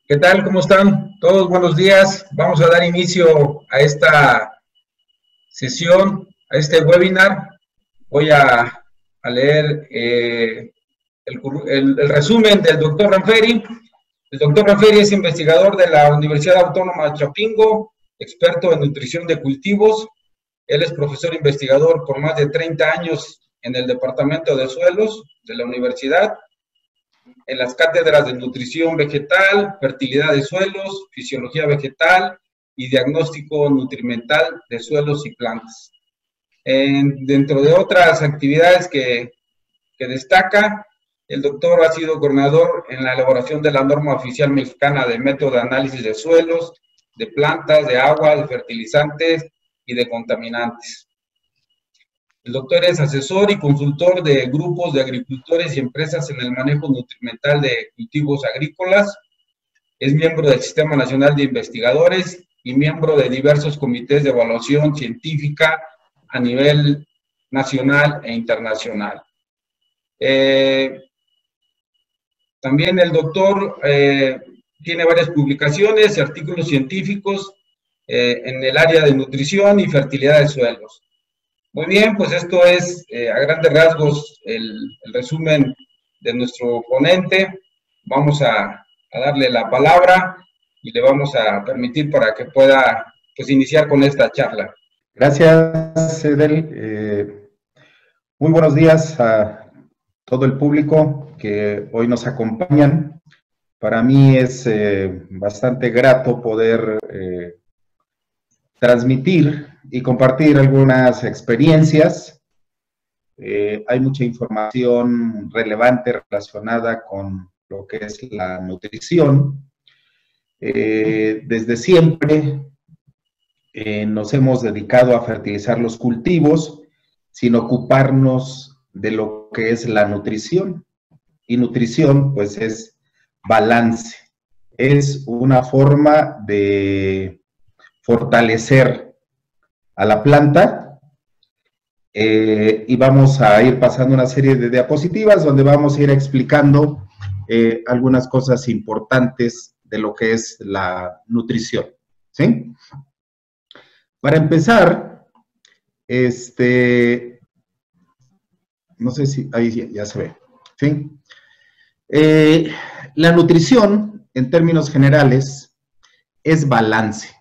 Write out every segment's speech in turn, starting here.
¿Qué tal? ¿Cómo están? Todos buenos días. Vamos a dar inicio a esta sesión, a este webinar. Voy a leer el resumen del doctor Ranferi. El doctor Ranferi es investigador de la Universidad Autónoma de Chapingo, experto en nutrición de cultivos. Él es profesor investigador por más de 30 años en el Departamento de Suelos de la universidad, en las cátedras de nutrición vegetal, fertilidad de suelos, fisiología vegetal y diagnóstico nutrimental de suelos y plantas. Dentro de otras actividades que destaca, el doctor ha sido coordinador en la elaboración de la norma oficial mexicana de método de análisis de suelos, de plantas, de agua, de fertilizantes y de contaminantes. El doctor es asesor y consultor de grupos de agricultores y empresas en el manejo nutrimental de cultivos agrícolas. Es miembro del Sistema Nacional de Investigadores y miembro de diversos comités de evaluación científica a nivel nacional e internacional. También el doctor tiene varias publicaciones y artículos científicos en el área de nutrición y fertilidad de suelos. Muy bien, pues esto es a grandes rasgos el resumen de nuestro ponente. Vamos a darle la palabra y le vamos a permitir para que pueda pues iniciar con esta charla. Gracias, Edel. Muy buenos días a todo el público que hoy nos acompañan. Para mí es bastante grato poder transmitir y compartir algunas experiencias. Hay mucha información relevante relacionada con lo que es la nutrición. Desde siempre nos hemos dedicado a fertilizar los cultivos sin ocuparnos de lo que es la nutrición. Y nutrición, pues, es balance. Es una forma de fortalecer a la planta y vamos a ir pasando una serie de diapositivas donde vamos a ir explicando algunas cosas importantes de lo que es la nutrición, ¿sí? Para empezar, no sé si ahí ya se ve, ¿sí? La nutrición, en términos generales, es balance.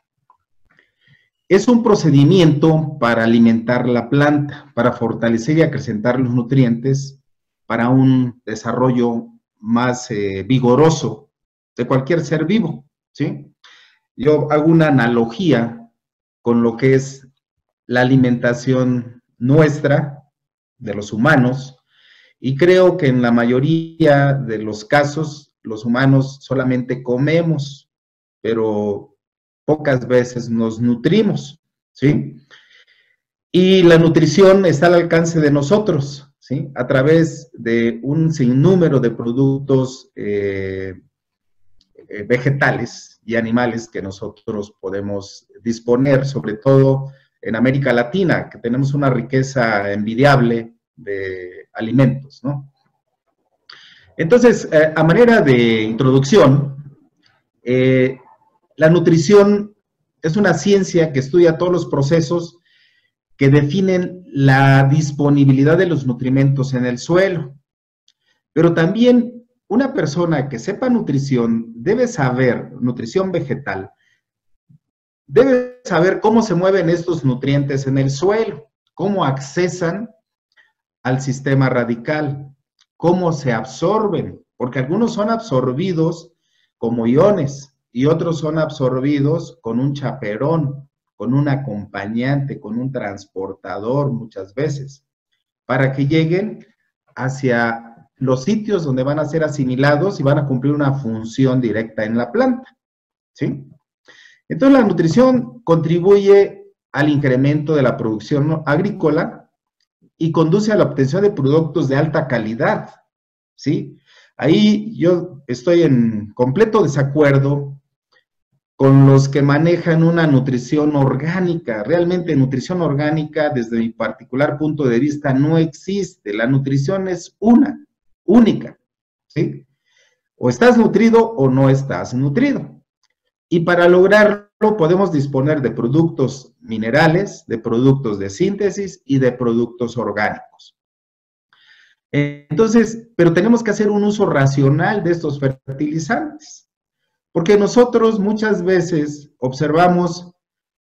Es un procedimiento para alimentar la planta, para fortalecer y acrecentar los nutrientes, para un desarrollo más vigoroso de cualquier ser vivo, ¿sí? Yo hago una analogía con lo que es la alimentación nuestra, de los humanos, y creo que en la mayoría de los casos, los humanos solamente comemos, pero pocas veces nos nutrimos, ¿sí? Y la nutrición está al alcance de nosotros, ¿sí? A través de un sinnúmero de productos vegetales y animales que nosotros podemos disponer, sobre todo en América Latina, que tenemos una riqueza envidiable de alimentos, ¿no? Entonces, a manera de introducción, la nutrición es una ciencia que estudia todos los procesos que definen la disponibilidad de los nutrimentos en el suelo. Pero también una persona que sepa nutrición debe saber, nutrición vegetal, debe saber cómo se mueven estos nutrientes en el suelo, cómo accesan al sistema radical, cómo se absorben, porque algunos son absorbidos como iones, y otros son absorbidos con un chaperón, con un acompañante, con un transportador muchas veces, para que lleguen hacia los sitios donde van a ser asimilados y van a cumplir una función directa en la planta, ¿sí? Entonces la nutrición contribuye al incremento de la producción agrícola y conduce a la obtención de productos de alta calidad, ¿sí? Ahí yo estoy en completo desacuerdo con los que manejan una nutrición orgánica. Realmente nutrición orgánica, desde mi particular punto de vista, no existe. La nutrición es única, ¿sí? O estás nutrido o no estás nutrido. Y para lograrlo podemos disponer de productos minerales, de productos de síntesis y de productos orgánicos. Entonces, pero tenemos que hacer un uso racional de estos fertilizantes, porque nosotros muchas veces observamos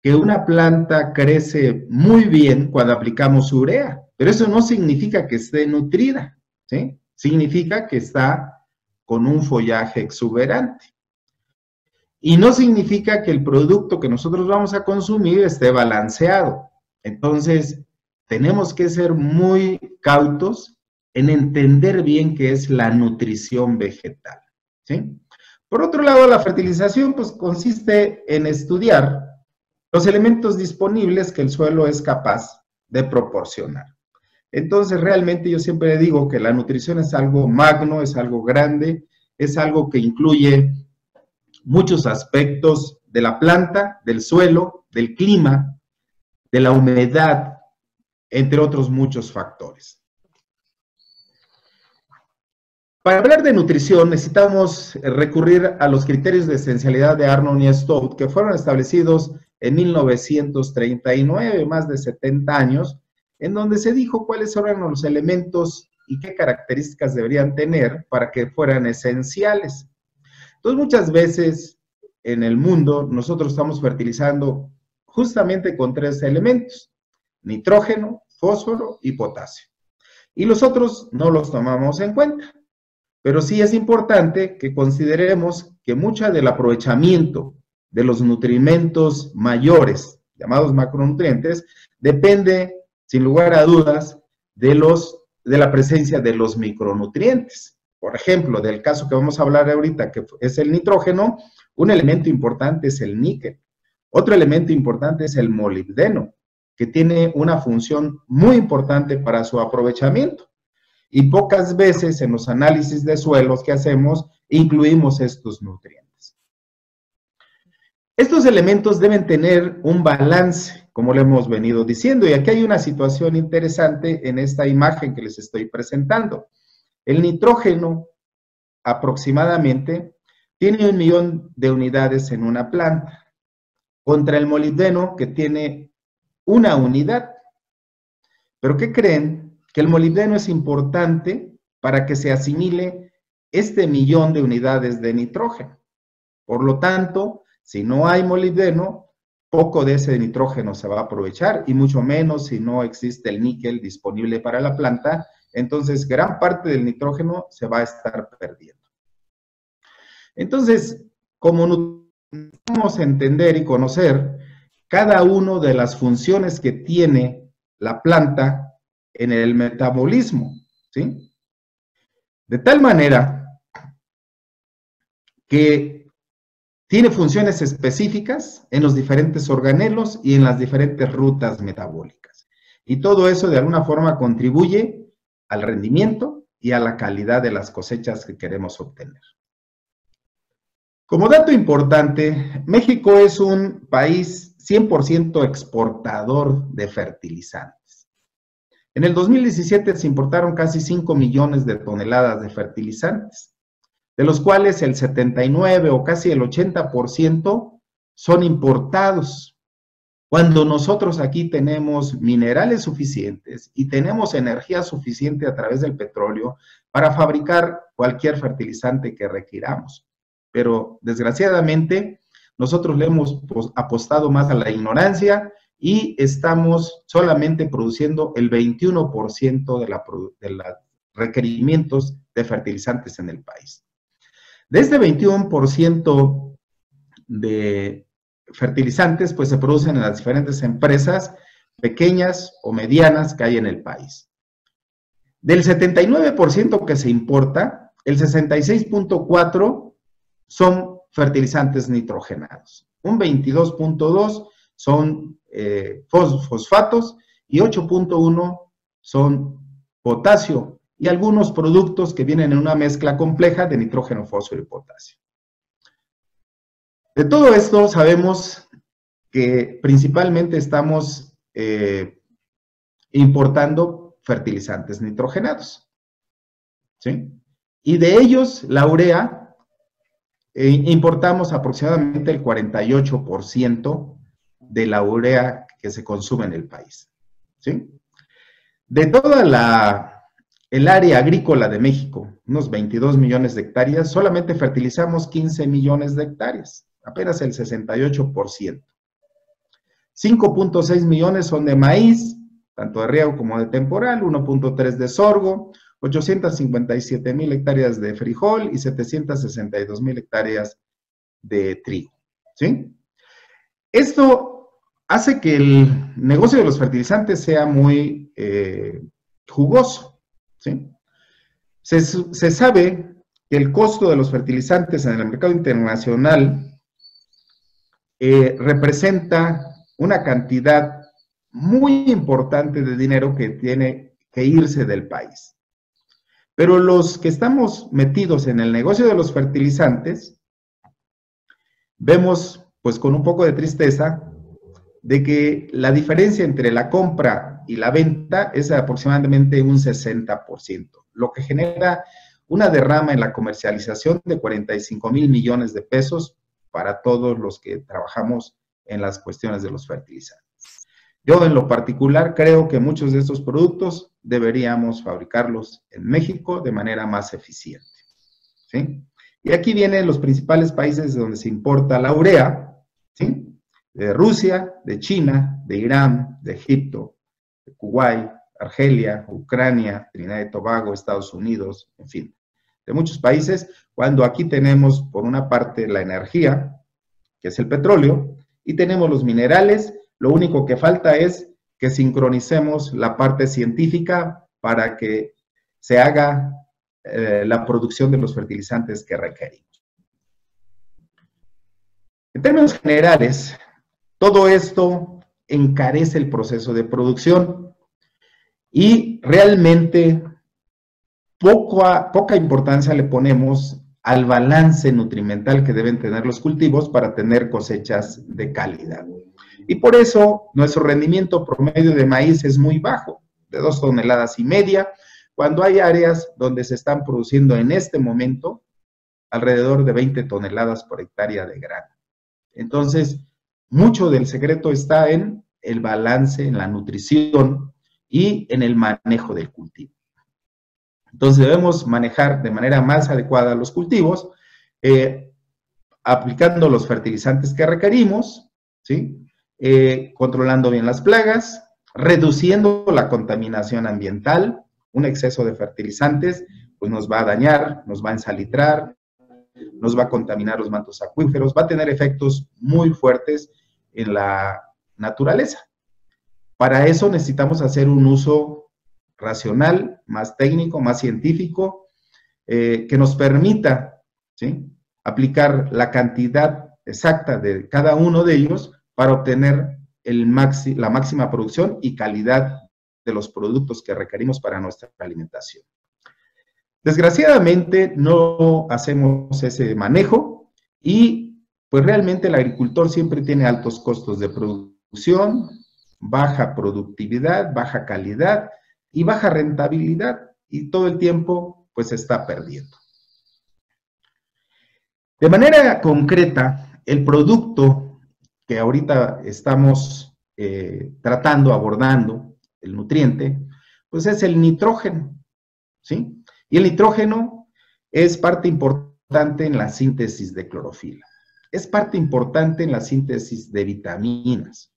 que una planta crece muy bien cuando aplicamos urea, pero eso no significa que esté nutrida, ¿sí? Significa que está con un follaje exuberante. Y no significa que el producto que nosotros vamos a consumir esté balanceado. Entonces, tenemos que ser muy cautos en entender bien qué es la nutrición vegetal, ¿sí? Por otro lado, la fertilización pues consiste en estudiar los elementos disponibles que el suelo es capaz de proporcionar. Entonces, realmente yo siempre digo que la nutrición es algo magno, es algo grande, es algo que incluye muchos aspectos de la planta, del suelo, del clima, de la humedad, entre otros muchos factores. Para hablar de nutrición necesitamos recurrir a los criterios de esencialidad de Arnold y Stout, que fueron establecidos en 1939, más de 70 años, en donde se dijo cuáles eran los elementos y qué características deberían tener para que fueran esenciales. Entonces, muchas veces en el mundo nosotros estamos fertilizando justamente con 3 elementos: nitrógeno, fósforo y potasio. Y los otros no los tomamos en cuenta. Pero sí es importante que consideremos que mucho del aprovechamiento de los nutrimentos mayores, llamados macronutrientes, depende, sin lugar a dudas, de la presencia de los micronutrientes. Por ejemplo, del caso que vamos a hablar ahorita, que es el nitrógeno, un elemento importante es el níquel. Otro elemento importante es el molibdeno, que tiene una función muy importante para su aprovechamiento. Y pocas veces en los análisis de suelos que hacemos incluimos estos nutrientes. Estos elementos deben tener un balance, como le hemos venido diciendo, y aquí hay una situación interesante en esta imagen que les estoy presentando. El nitrógeno aproximadamente tiene 1 millón de unidades en una planta, contra el molibdeno que tiene 1 unidad. ¿Pero qué creen? Que el molibdeno es importante para que se asimile este 1 millón de unidades de nitrógeno. Por lo tanto, si no hay molibdeno, poco de ese nitrógeno se va a aprovechar, y mucho menos si no existe el níquel disponible para la planta, entonces gran parte del nitrógeno se va a estar perdiendo. Entonces, como necesitamos entender y conocer cada una de las funciones que tiene la planta en el metabolismo, ¿sí? De tal manera que tiene funciones específicas en los diferentes organelos y en las diferentes rutas metabólicas. Y todo eso de alguna forma contribuye al rendimiento y a la calidad de las cosechas que queremos obtener. Como dato importante, México es un país 100% exportador de fertilizantes. En el 2017 se importaron casi 5 millones de toneladas de fertilizantes, de los cuales el 79 o casi el 80% son importados, cuando nosotros aquí tenemos minerales suficientes y tenemos energía suficiente a través del petróleo para fabricar cualquier fertilizante que requiramos. Pero desgraciadamente nosotros le hemos apostado más a la ignorancia y estamos solamente produciendo el 21% de los requerimientos de fertilizantes en el país. De este 21% de fertilizantes, pues se producen en las diferentes empresas pequeñas o medianas que hay en el país. Del 79% que se importa, el 66.4% son fertilizantes nitrogenados, un 22.2% son fosfatos y 8.1 son potasio y algunos productos que vienen en una mezcla compleja de nitrógeno, fósforo y potasio. De todo esto sabemos que principalmente estamos importando fertilizantes nitrogenados, ¿sí? Y de ellos la urea importamos aproximadamente el 48% de la urea que se consume en el país, ¿sí? De toda el área agrícola de México, unos 22 millones de hectáreas, solamente fertilizamos 15 millones de hectáreas, apenas el 68%. 5.6 millones son de maíz, tanto de riego como de temporal, 1.3 de sorgo, 857,000 hectáreas de frijol y 762,000 hectáreas de trigo, ¿sí? Esto hace que el negocio de los fertilizantes sea muy jugoso, ¿sí? Se sabe que el costo de los fertilizantes en el mercado internacional representa una cantidad muy importante de dinero que tiene que irse del país. Pero los que estamos metidos en el negocio de los fertilizantes, vemos, pues con un poco de tristeza, de que la diferencia entre la compra y la venta es aproximadamente un 60%, lo que genera una derrama en la comercialización de 45,000 millones de pesos para todos los que trabajamos en las cuestiones de los fertilizantes. Yo en lo particular creo que muchos de estos productos deberíamos fabricarlos en México de manera más eficiente, ¿sí? Y aquí vienen los principales países de donde se importa la urea, ¿sí? De Rusia, de China, de Irán, de Egipto, de Kuwait, Argelia, Ucrania, Trinidad y Tobago, Estados Unidos, en fin, de muchos países, cuando aquí tenemos por una parte la energía, que es el petróleo, y tenemos los minerales. Lo único que falta es que sincronicemos la parte científica para que se haga la producción de los fertilizantes que requerimos. En términos generales, todo esto encarece el proceso de producción y realmente poca importancia le ponemos al balance nutrimental que deben tener los cultivos para tener cosechas de calidad. Y por eso nuestro rendimiento promedio de maíz es muy bajo, de 2,5 toneladas, cuando hay áreas donde se están produciendo en este momento alrededor de 20 toneladas por hectárea de grano. Entonces, mucho del secreto está en el balance, en la nutrición y en el manejo del cultivo. Entonces, debemos manejar de manera más adecuada los cultivos, aplicando los fertilizantes que requerimos, ¿sí? Controlando bien las plagas, reduciendo la contaminación ambiental. Un exceso de fertilizantes pues nos va a dañar, nos va a ensalitrar, nos va a contaminar los mantos acuíferos, va a tener efectos muy fuertes en la naturaleza. Para eso necesitamos hacer un uso racional, más técnico, más científico, que nos permita, ¿sí?, aplicar la cantidad exacta de cada uno de ellos para obtener la máxima producción y calidad de los productos que requerimos para nuestra alimentación. Desgraciadamente no hacemos ese manejo y pues realmente el agricultor siempre tiene altos costos de producción, baja productividad, baja calidad y baja rentabilidad, y todo el tiempo pues se está perdiendo. De manera concreta, el producto que ahorita estamos abordando, el nutriente, pues es el nitrógeno, ¿sí? Y el nitrógeno es parte importante en la síntesis de clorofila, es parte importante en la síntesis de vitaminas,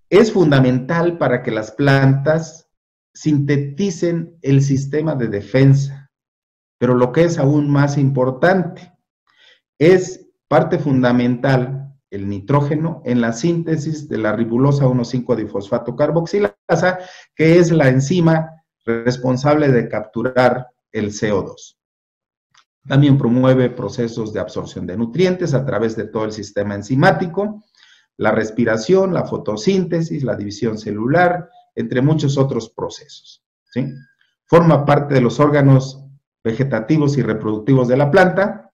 es fundamental para que las plantas sinteticen el sistema de defensa, pero lo que es aún más importante, es parte fundamental el nitrógeno en la síntesis de la ribulosa 1,5-difosfato carboxilasa, que es la enzima responsable de capturar el CO2. También promueve procesos de absorción de nutrientes a través de todo el sistema enzimático, la respiración, la fotosíntesis, la división celular, entre muchos otros procesos, ¿sí? Forma parte de los órganos vegetativos y reproductivos de la planta,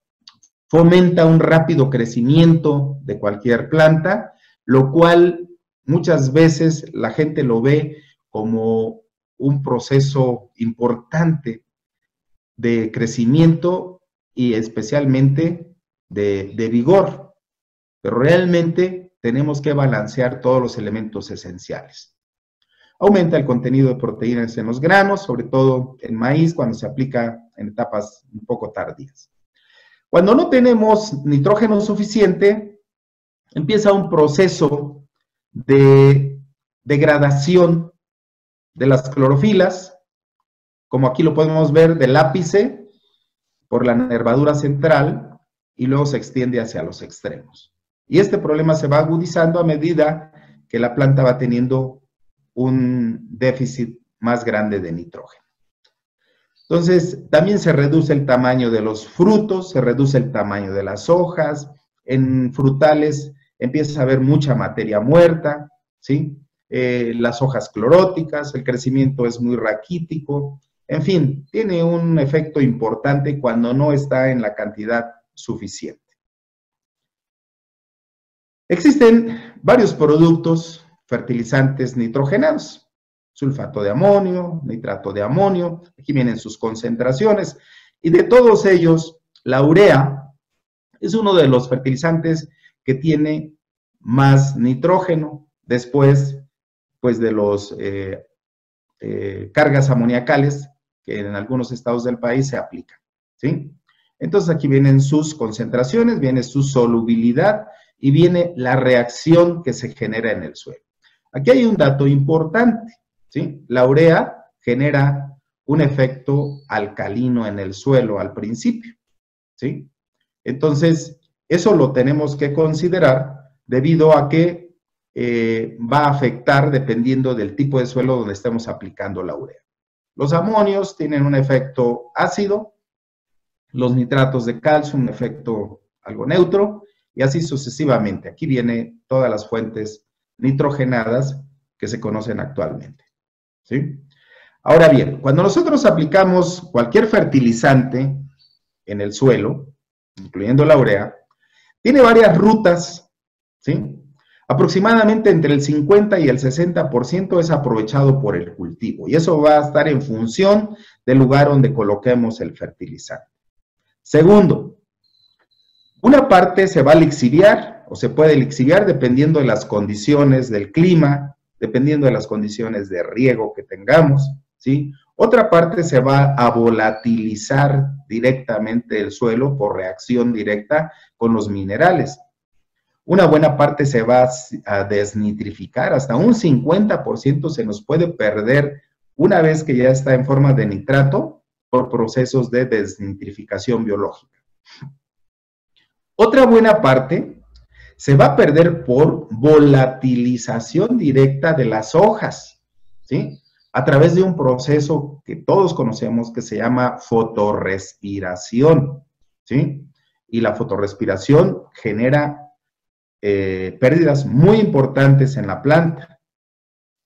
fomenta un rápido crecimiento de cualquier planta, lo cual muchas veces la gente lo ve como un proceso importante de crecimiento y especialmente de vigor, pero realmente tenemos que balancear todos los elementos esenciales. Aumenta el contenido de proteínas en los granos, sobre todo en maíz, cuando se aplica en etapas un poco tardías. Cuando no tenemos nitrógeno suficiente, empieza un proceso de degradación de las clorofilas, como aquí lo podemos ver, del ápice por la nervadura central y luego se extiende hacia los extremos. Y este problema se va agudizando a medida que la planta va teniendo un déficit más grande de nitrógeno. Entonces, también se reduce el tamaño de los frutos, se reduce el tamaño de las hojas, en frutales empieza a haber mucha materia muerta, ¿sí? Las hojas cloróticas, el crecimiento es muy raquítico, en fin, tiene un efecto importante cuando no está en la cantidad suficiente. Existen varios productos fertilizantes nitrogenados, sulfato de amonio, nitrato de amonio, aquí vienen sus concentraciones, y de todos ellos, la urea es uno de los fertilizantes que tiene más nitrógeno, después pues de los cargas amoniacales que en algunos estados del país se aplican, ¿sí? Entonces aquí vienen sus concentraciones, viene su solubilidad y viene la reacción que se genera en el suelo. Aquí hay un dato importante, ¿sí? La urea genera un efecto alcalino en el suelo al principio, ¿sí? Entonces, eso lo tenemos que considerar debido a que va a afectar dependiendo del tipo de suelo donde estemos aplicando la urea. Los amonios tienen un efecto ácido, los nitratos de calcio un efecto algo neutro, y así sucesivamente. Aquí vienen todas las fuentes nitrogenadas que se conocen actualmente, ¿sí? Ahora bien, cuando nosotros aplicamos cualquier fertilizante en el suelo, incluyendo la urea, tiene varias rutas, ¿sí? Aproximadamente entre el 50 y el 60% es aprovechado por el cultivo, y eso va a estar en función del lugar donde coloquemos el fertilizante. Segundo, una parte se va a lixiviar o se puede lixiviar dependiendo de las condiciones del clima, dependiendo de las condiciones de riego que tengamos, ¿sí? Otra parte se va a volatilizar directamente el suelo por reacción directa con los minerales. Una buena parte se va a desnitrificar, hasta un 50% se nos puede perder una vez que ya está en forma de nitrato por procesos de desnitrificación biológica. Otra buena parte se va a perder por volatilización directa de las hojas, ¿sí? A través de un proceso que todos conocemos que se llama fotorrespiración, ¿sí? Y la fotorrespiración genera pérdidas muy importantes en la planta.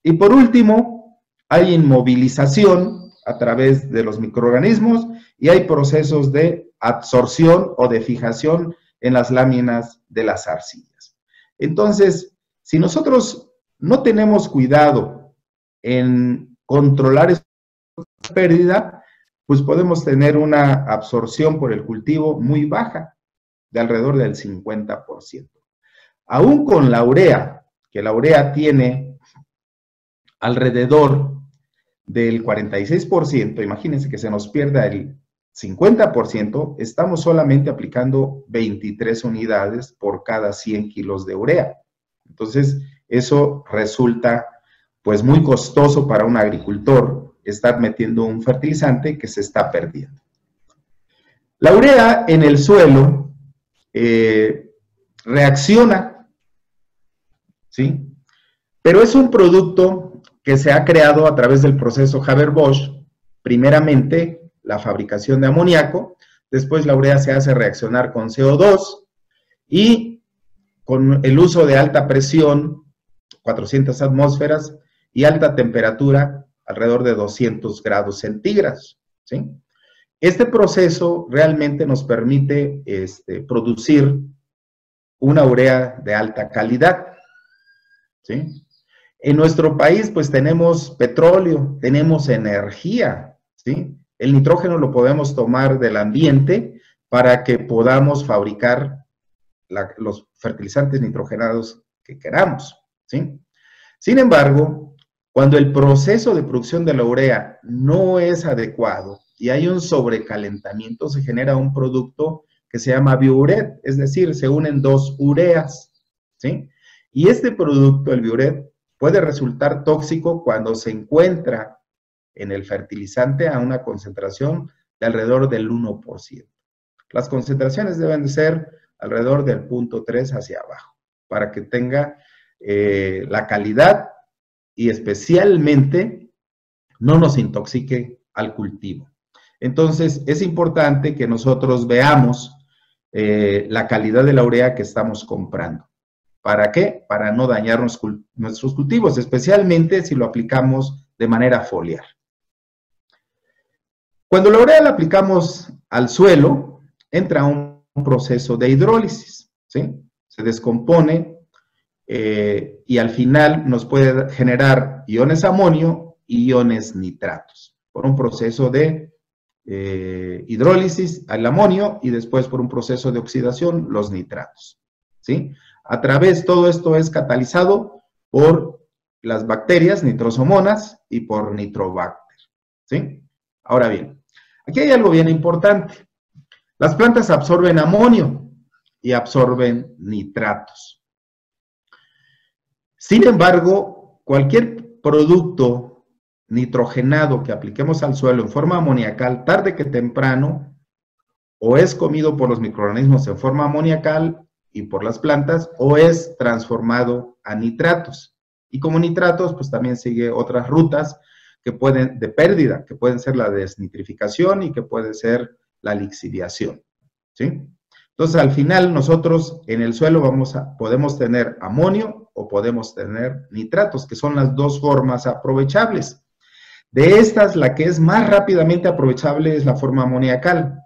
Y por último, hay inmovilización a través de los microorganismos y hay procesos de absorción o de fijación en las láminas de las arcillas. Entonces, si nosotros no tenemos cuidado en controlar esta pérdida, pues podemos tener una absorción por el cultivo muy baja, de alrededor del 50%. Aún con la urea, que la urea tiene alrededor del 46%, imagínense que se nos pierda el 50%, estamos solamente aplicando 23 unidades por cada 100 kilos de urea. Entonces, eso resulta pues muy costoso para un agricultor estar metiendo un fertilizante que se está perdiendo. La urea en el suelo reacciona, ¿sí? Pero es un producto que se ha creado a través del proceso Haber-Bosch, primeramente la fabricación de amoníaco, después la urea se hace reaccionar con CO2 y con el uso de alta presión, 400 atmósferas, y alta temperatura, alrededor de 200 grados centígrados, ¿sí? Este proceso realmente nos permite producir una urea de alta calidad, ¿sí? En nuestro país, pues tenemos petróleo, tenemos energía, ¿sí? El nitrógeno lo podemos tomar del ambiente para que podamos fabricar los fertilizantes nitrogenados que queramos, ¿sí? Sin embargo, cuando el proceso de producción de la urea no es adecuado y hay un sobrecalentamiento, se genera un producto que se llama biuret, es decir, se unen dos ureas, ¿sí? Y este producto, el biuret, puede resultar tóxico cuando se encuentra en el fertilizante a una concentración de alrededor del 1%. Las concentraciones deben de ser alrededor del 0.3 hacia abajo, para que tenga la calidad y especialmente no nos intoxique al cultivo. Entonces, es importante que nosotros veamos la calidad de la urea que estamos comprando. ¿Para qué? Para no dañar nuestros cultivos, especialmente si lo aplicamos de manera foliar. Cuando la urea la aplicamos al suelo, entra un proceso de hidrólisis, ¿sí? Se descompone y al final nos puede generar iones amonio y iones nitratos por un proceso de hidrólisis al amonio y después por un proceso de oxidación los nitratos, ¿sí? A través, todo esto es catalizado por las bacterias nitrosomonas y por nitrobacter, ¿sí? Ahora bien, aquí hay algo bien importante. Las plantas absorben amonio y absorben nitratos. Sin embargo, cualquier producto nitrogenado que apliquemos al suelo en forma amoniacal, tarde que temprano, o es comido por los microorganismos en forma amoniacal y por las plantas, o es transformado a nitratos. Y como nitratos, pues también sigue otras rutas que pueden, de pérdida, que pueden ser la desnitrificación y que puede ser la lixiviación, ¿sí? Entonces, al final, nosotros en el suelo podemos tener amonio o podemos tener nitratos, que son las dos formas aprovechables. De estas, la que es más rápidamente aprovechable es la forma amoniacal,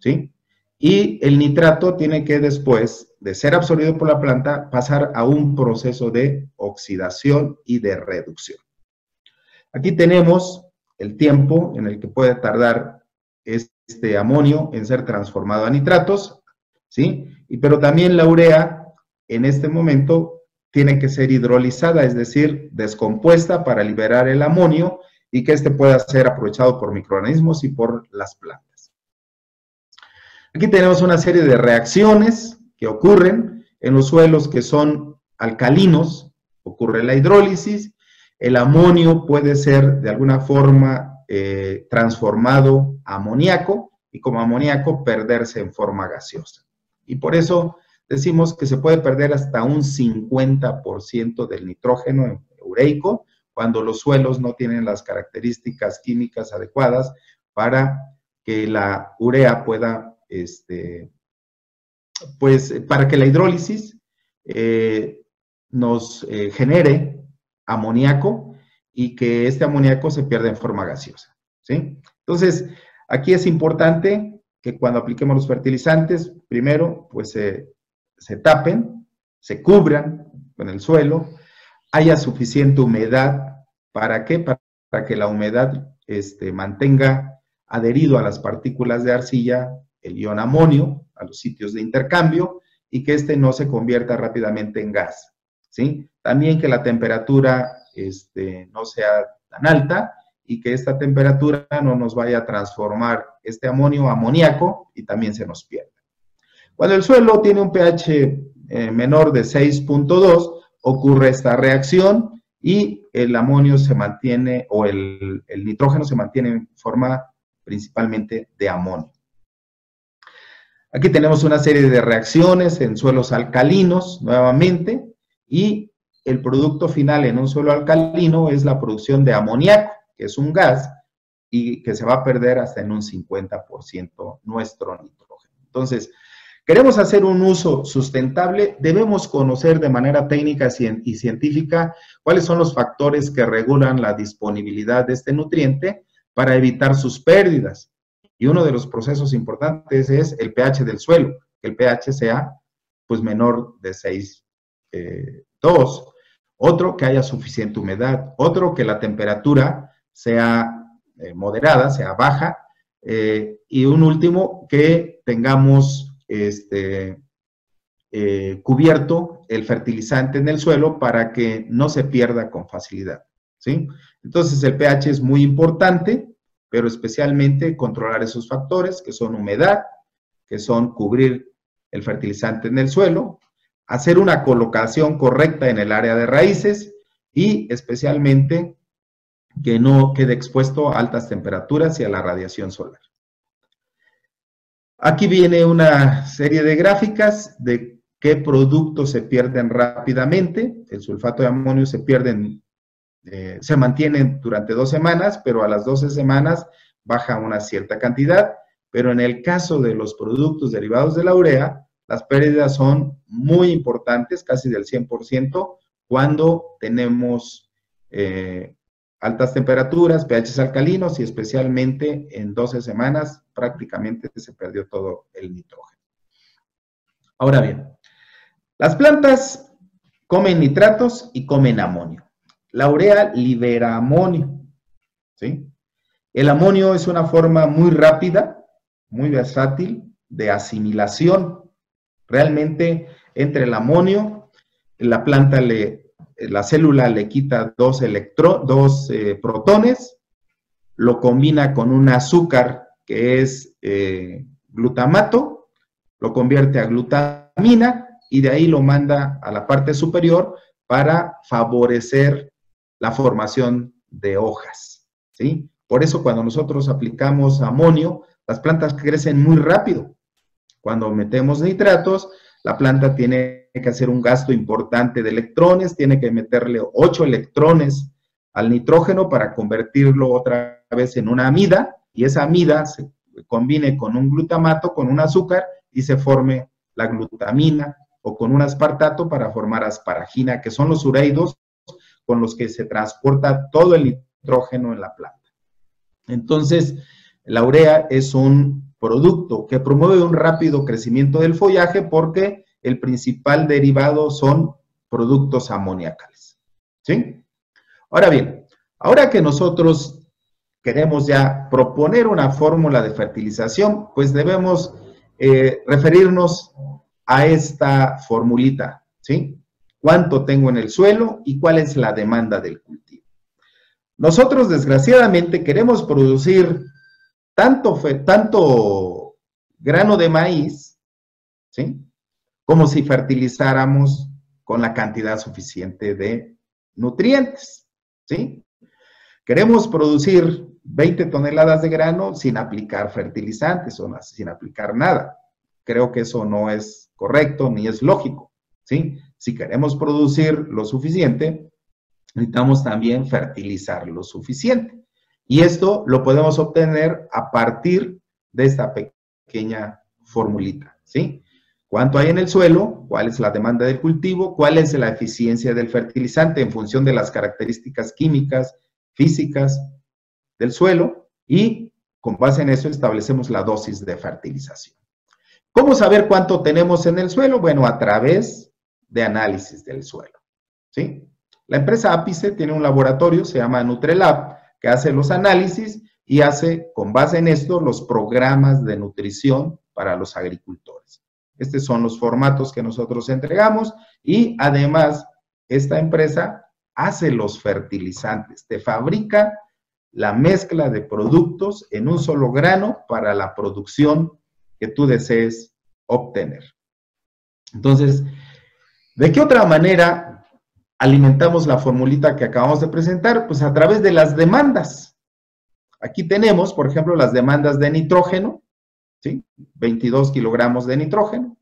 ¿sí? Y el nitrato tiene que, después de ser absorbido por la planta, pasar a un proceso de oxidación y de reducción. Aquí tenemos el tiempo en el que puede tardar este amonio en ser transformado a nitratos, ¿sí? Pero también la urea, en este momento, tiene que ser hidrolizada, es decir, descompuesta para liberar el amonio y que este pueda ser aprovechado por microorganismos y por las plantas. Aquí tenemos una serie de reacciones que ocurren en los suelos que son alcalinos, ocurre la hidrólisis, el amonio puede ser de alguna forma transformado a amoníaco y como amoníaco perderse en forma gaseosa. Y por eso decimos que se puede perder hasta un 50% del nitrógeno ureico cuando los suelos no tienen las características químicas adecuadas para que la urea pueda, para que la hidrólisis nos genere amoníaco y que este amoníaco se pierda en forma gaseosa, ¿sí? Entonces, aquí es importante que cuando apliquemos los fertilizantes, primero, pues se tapen, se cubran con el suelo, haya suficiente humedad. ¿Para qué? Para que la humedad mantenga adherido a las partículas de arcilla el ion amonio, a los sitios de intercambio, y que no se convierta rápidamente en gas, ¿sí? También que la temperatura no sea tan alta y que esta temperatura no nos vaya a transformar este amonio a amoníaco y también se nos pierda. Cuando el suelo tiene un pH menor de 6.2, ocurre esta reacción y el amonio se mantiene, o el nitrógeno se mantiene en forma principalmente de amonio. Aquí tenemos una serie de reacciones en suelos alcalinos, nuevamente, y el producto final en un suelo alcalino es la producción de amoníaco, que es un gas, y que se va a perder hasta en un 50% nuestro nitrógeno. Entonces, queremos hacer un uso sustentable, debemos conocer de manera técnica y científica cuáles son los factores que regulan la disponibilidad de este nutriente para evitar sus pérdidas. Y uno de los procesos importantes es el pH del suelo, que el pH sea pues menor de 6.2. Otro, que haya suficiente humedad. Otro, que la temperatura sea moderada, sea baja. Y un último, que tengamos cubierto el fertilizante en el suelo para que no se pierda con facilidad, ¿sí? Entonces el pH es muy importante, pero especialmente controlar esos factores que son humedad, que son cubrir el fertilizante en el suelo, hacer una colocación correcta en el área de raíces y especialmente que no quede expuesto a altas temperaturas y a la radiación solar. Aquí viene una serie de gráficas de qué productos se pierden rápidamente. El sulfato de amonio se mantiene durante 2 semanas, pero a las 12 semanas baja una cierta cantidad. Pero en el caso de los productos derivados de la urea, las pérdidas son muy importantes, casi del 100%, cuando tenemos altas temperaturas, pHs alcalinos y especialmente en 12 semanas prácticamente se perdió todo el nitrógeno. Ahora bien, las plantas comen nitratos y comen amonio. La urea libera amonio, ¿sí? El amonio es una forma muy rápida, muy versátil de asimilación. Realmente entre el amonio, la planta la célula le quita dos protones, lo combina con un azúcar que es glutamato, lo convierte a glutamina y de ahí lo manda a la parte superior para favorecer la formación de hojas, ¿sí? Por eso cuando nosotros aplicamos amonio, las plantas crecen muy rápido. Cuando metemos nitratos, la planta tiene que hacer un gasto importante de electrones, tiene que meterle 8 electrones al nitrógeno para convertirlo otra vez en una amida, y esa amida se combine con un glutamato, con un azúcar, y se forme la glutamina, o con un aspartato para formar asparagina, que son los ureidos con los que se transporta todo el nitrógeno en la planta. Entonces, la urea es un producto que promueve un rápido crecimiento del follaje porque el principal derivado son productos amoniacales, ¿sí? Ahora bien, ahora que nosotros queremos ya proponer una fórmula de fertilización, pues debemos referirnos a esta formulita, ¿sí? ¿Cuánto tengo en el suelo y cuál es la demanda del cultivo? Nosotros, desgraciadamente, queremos producir tanto grano de maíz, ¿sí?, como si fertilizáramos con la cantidad suficiente de nutrientes, ¿sí? Queremos producir 20 toneladas de grano sin aplicar fertilizantes o sin aplicar nada. Creo que eso no es correcto ni es lógico, ¿sí? Si queremos producir lo suficiente, necesitamos también fertilizar lo suficiente. Y esto lo podemos obtener a partir de esta pequeña formulita, ¿sí? ¿Cuánto hay en el suelo? ¿Cuál es la demanda del cultivo? ¿Cuál es la eficiencia del fertilizante en función de las características químicas, físicas del suelo? Y con base en eso establecemos la dosis de fertilización. ¿Cómo saber cuánto tenemos en el suelo? Bueno, a través de análisis del suelo, ¿sí? La empresa Apice tiene un laboratorio, se llama Nutrelab, que hace los análisis y hace, con base en esto, los programas de nutrición para los agricultores. Estos son los formatos que nosotros entregamos y además esta empresa hace los fertilizantes, te fabrica la mezcla de productos en un solo grano para la producción que tú desees obtener. Entonces, ¿de qué otra manera alimentamos la formulita que acabamos de presentar? Pues a través de las demandas. Aquí tenemos, por ejemplo, las demandas de nitrógeno, ¿sí? 22 kilogramos de nitrógeno,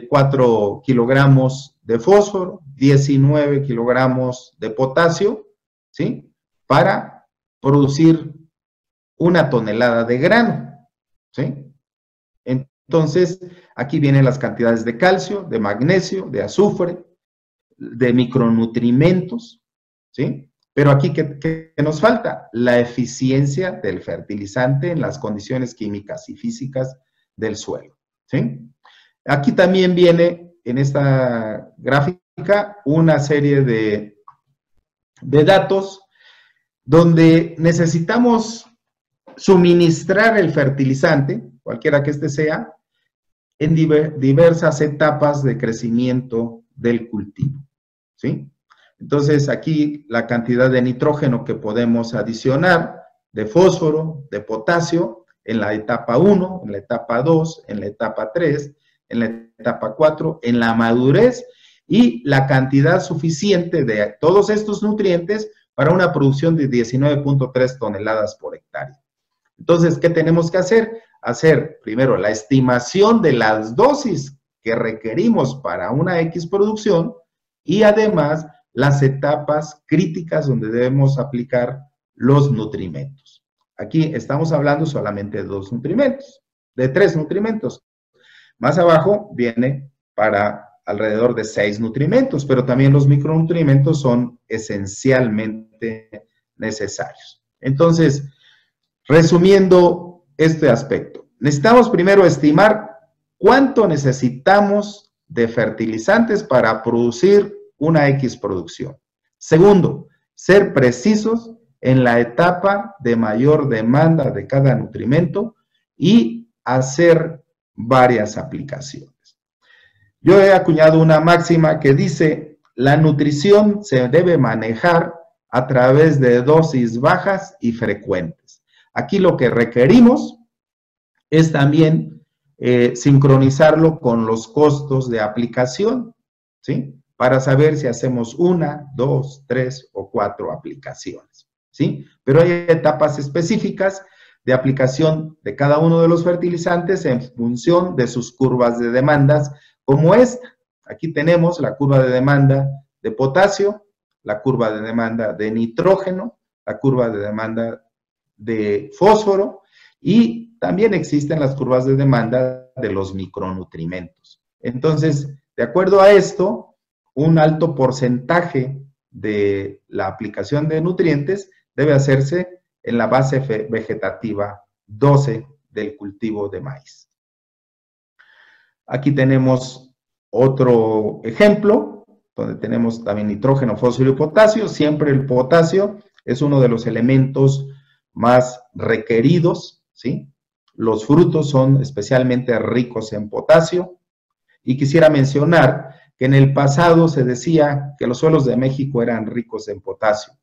4 kilogramos de fósforo, 19 kilogramos de potasio, ¿sí?, para producir 1 tonelada de grano, ¿sí? Entonces, aquí vienen las cantidades de calcio, de magnesio, de azufre, de micronutrimentos, ¿sí? Pero aquí, ¿qué nos falta? La eficiencia del fertilizante en las condiciones químicas y físicas del suelo, ¿sí? Aquí también viene, en esta gráfica, una serie de datos donde necesitamos suministrar el fertilizante, cualquiera que este sea, en diversas etapas de crecimiento del cultivo, ¿sí? Entonces, aquí la cantidad de nitrógeno que podemos adicionar, de fósforo, de potasio, en la etapa 1, en la etapa 2, en la etapa 3, en la etapa 4, en la madurez, y la cantidad suficiente de todos estos nutrientes para una producción de 19.3 toneladas por hectárea. Entonces, ¿qué tenemos que hacer? Hacer primero la estimación de las dosis que requerimos para una X producción y además las etapas críticas donde debemos aplicar los nutrimentos. Aquí estamos hablando solamente de 2 nutrimentos, de 3 nutrimentos. Más abajo viene para alrededor de 6 nutrimentos, pero también los micronutrimentos son esencialmente necesarios. Entonces, resumiendo este aspecto, necesitamos primero estimar cuánto necesitamos de fertilizantes para producir una X producción. Segundo, ser precisos en la etapa de mayor demanda de cada nutrimento y hacer varias aplicaciones. Yo he acuñado una máxima que dice, la nutrición se debe manejar a través de dosis bajas y frecuentes. Aquí lo que requerimos es también sincronizarlo con los costos de aplicación, ¿sí? Para saber si hacemos 1, 2, 3 o 4 aplicaciones, ¿sí? Pero hay etapas específicas de aplicación de cada uno de los fertilizantes en función de sus curvas de demandas, como esta. Aquí tenemos la curva de demanda de potasio, la curva de demanda de nitrógeno, la curva de demanda de fósforo y también existen las curvas de demanda de los micronutrimentos. Entonces, de acuerdo a esto, un alto porcentaje de la aplicación de nutrientes debe hacerse en la base vegetativa 12 del cultivo de maíz. Aquí tenemos otro ejemplo, donde tenemos también nitrógeno, fósforo y potasio. Siempre el potasio es uno de los elementos más requeridos, ¿sí? Los frutos son especialmente ricos en potasio. Y quisiera mencionar que en el pasado se decía que los suelos de México eran ricos en potasio.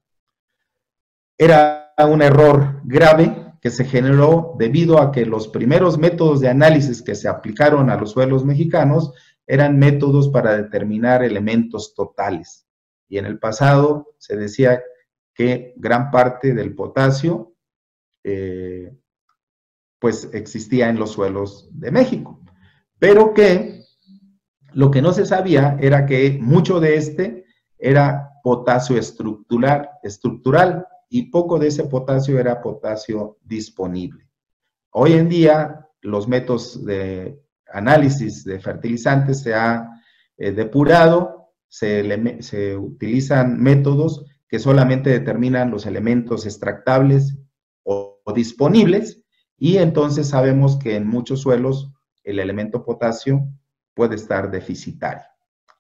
Era un error grave que se generó debido a que los primeros métodos de análisis que se aplicaron a los suelos mexicanos eran métodos para determinar elementos totales. Y en el pasado se decía que gran parte del potasio pues existía en los suelos de México. Pero que lo que no se sabía era que mucho de este era potasio estructural y poco de ese potasio era potasio disponible. Hoy en día los métodos de análisis de fertilizantes se ha depurado, se utilizan métodos que solamente determinan los elementos extractables o disponibles y entonces sabemos que en muchos suelos el elemento potasio puede estar deficitario.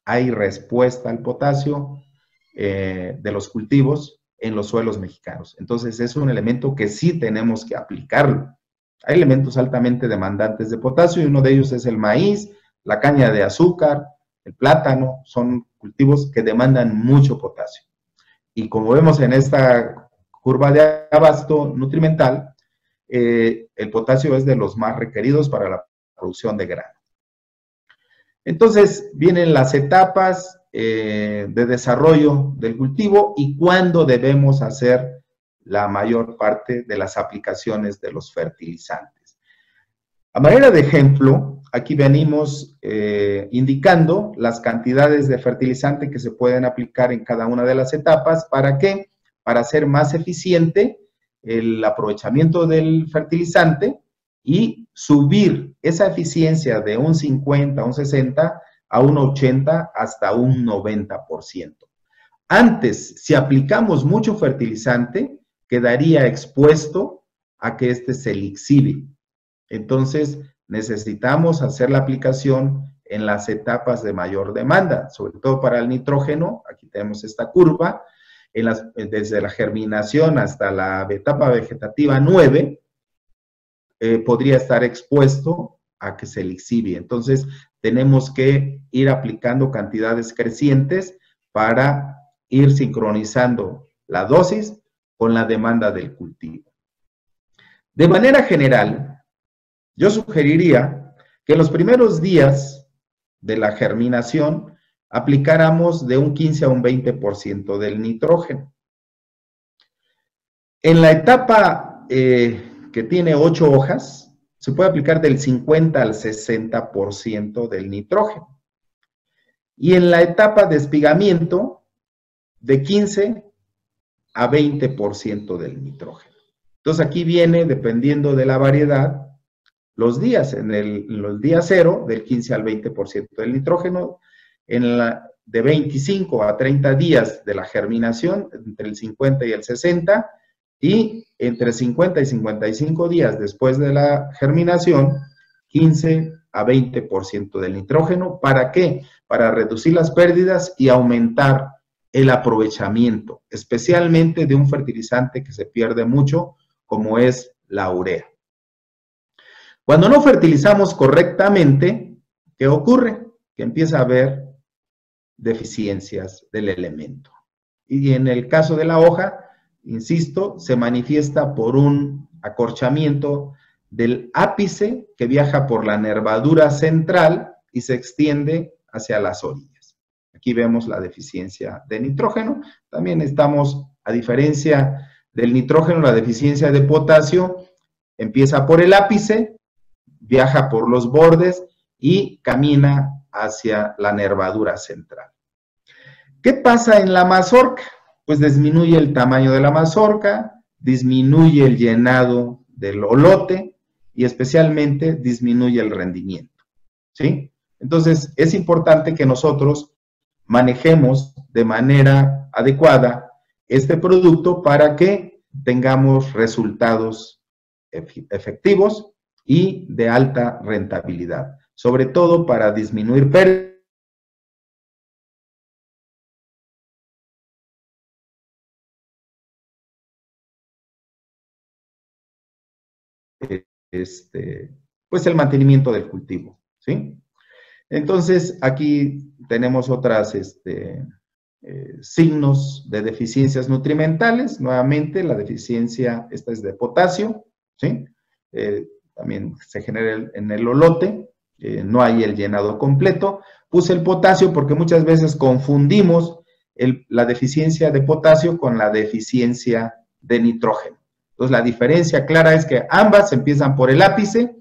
Hay respuesta al potasio de los cultivos en los suelos mexicanos. Entonces es un elemento que sí tenemos que aplicarlo. Hay elementos altamente demandantes de potasio y uno de ellos es el maíz, la caña de azúcar, el plátano, son cultivos que demandan mucho potasio. Y como vemos en esta curva de abasto nutrimental, el potasio es de los más requeridos para la producción de grano. Entonces vienen las etapas de desarrollo del cultivo y cuándo debemos hacer la mayor parte de las aplicaciones de los fertilizantes. A manera de ejemplo, aquí venimos indicando las cantidades de fertilizante que se pueden aplicar en cada una de las etapas. ¿Para qué? Para hacer más eficiente el aprovechamiento del fertilizante y subir esa eficiencia de un 50, un 60 a un 80 hasta un 90%. Antes, si aplicamos mucho fertilizante, quedaría expuesto a que este se lixive. Entonces, necesitamos hacer la aplicación en las etapas de mayor demanda, sobre todo para el nitrógeno. Aquí tenemos esta curva, desde la germinación hasta la etapa vegetativa 9, podría estar expuesto a que se lixivie. Entonces, tenemos que ir aplicando cantidades crecientes para ir sincronizando la dosis con la demanda del cultivo. De manera general, yo sugeriría que en los primeros días de la germinación aplicáramos de un 15 a un 20% del nitrógeno. En la etapa que tiene 8 hojas, se puede aplicar del 50 al 60% del nitrógeno. Y en la etapa de espigamiento, de 15 a 20% del nitrógeno. Entonces aquí viene, dependiendo de la variedad, los días. En los días 0, del 15 al 20% del nitrógeno. De 25 a 30 días de la germinación, entre el 50 y el 60, y entre 50 y 55 días después de la germinación, 15 a 20% del nitrógeno. ¿Para qué? Para reducir las pérdidas y aumentar el aprovechamiento, especialmente de un fertilizante que se pierde mucho, como es la urea. Cuando no fertilizamos correctamente, ¿qué ocurre? Que empieza a haber deficiencias del elemento. Y en el caso de la hoja, insisto, se manifiesta por un acorchamiento del ápice que viaja por la nervadura central y se extiende hacia las orillas. Aquí vemos la deficiencia de nitrógeno. También estamos, a diferencia del nitrógeno, la deficiencia de potasio empieza por el ápice, viaja por los bordes y camina hacia la nervadura central. ¿Qué pasa en la mazorca? Pues disminuye el tamaño de la mazorca, disminuye el llenado del olote y especialmente disminuye el rendimiento, ¿sí? Entonces, es importante que nosotros manejemos de manera adecuada este producto para que tengamos resultados efectivos y de alta rentabilidad, sobre todo para disminuir pérdidas. Pues el mantenimiento del cultivo, ¿sí? Entonces, aquí tenemos otras signos de deficiencias nutrimentales. Nuevamente, la deficiencia, esta es de potasio, ¿sí? También se genera en el olote, no hay el llenado completo. Puse el potasio porque muchas veces confundimos la deficiencia de potasio con la deficiencia de nitrógeno. Entonces, la diferencia clara es que ambas empiezan por el ápice.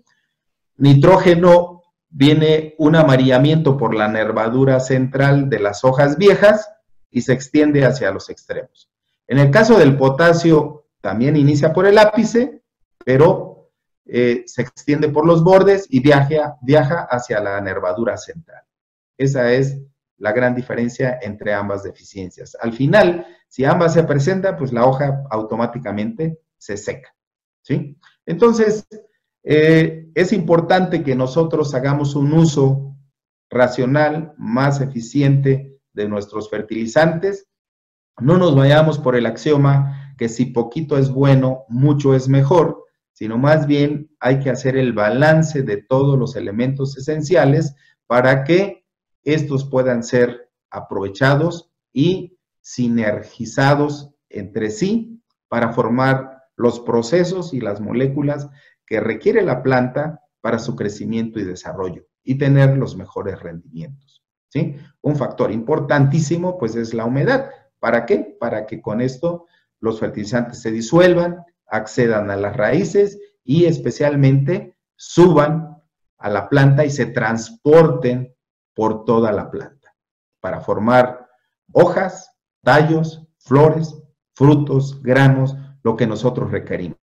Nitrógeno viene un amarillamiento por la nervadura central de las hojas viejas y se extiende hacia los extremos. En el caso del potasio, también inicia por el ápice, pero se extiende por los bordes y viaja hacia la nervadura central. Esa es la gran diferencia entre ambas deficiencias. Al final, si ambas se presentan, pues la hoja automáticamente se seca, ¿sí? Entonces, es importante que nosotros hagamos un uso racional, más eficiente de nuestros fertilizantes. No nos vayamos por el axioma que si poquito es bueno, mucho es mejor, sino más bien hay que hacer el balance de todos los elementos esenciales para que estos puedan ser aprovechados y sinergizados entre sí para formar los procesos y las moléculas que requiere la planta para su crecimiento y desarrollo y tener los mejores rendimientos, ¿sí? Un factor importantísimo, pues, es la humedad. ¿Para qué? Para que con esto los fertilizantes se disuelvan, accedan a las raíces y especialmente suban a la planta y se transporten por toda la planta para formar hojas, tallos, flores, frutos, granos, lo que nosotros requerimos.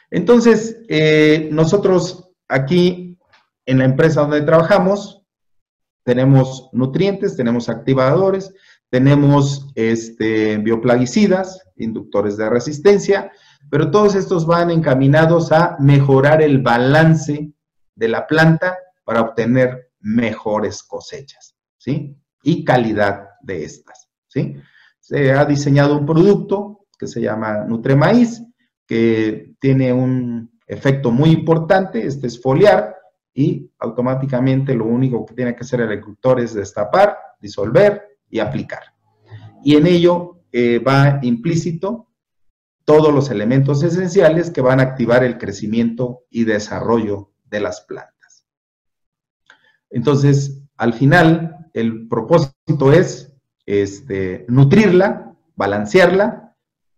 Entonces, nosotros aquí en la empresa donde trabajamos tenemos nutrientes, tenemos activadores, tenemos bioplaguicidas, inductores de resistencia, pero todos estos van encaminados a mejorar el balance de la planta para obtener mejores cosechas, ¿sí? Y calidad de estas, ¿sí? Se ha diseñado un producto que se llama NutreMaíz, que tiene un efecto muy importante, este es foliar, y automáticamente lo único que tiene que hacer el agricultor es destapar, disolver y aplicar. Y en ello va implícito todos los elementos esenciales que van a activar el crecimiento y desarrollo de las plantas. Entonces, al final, el propósito es nutrirla, balancearla,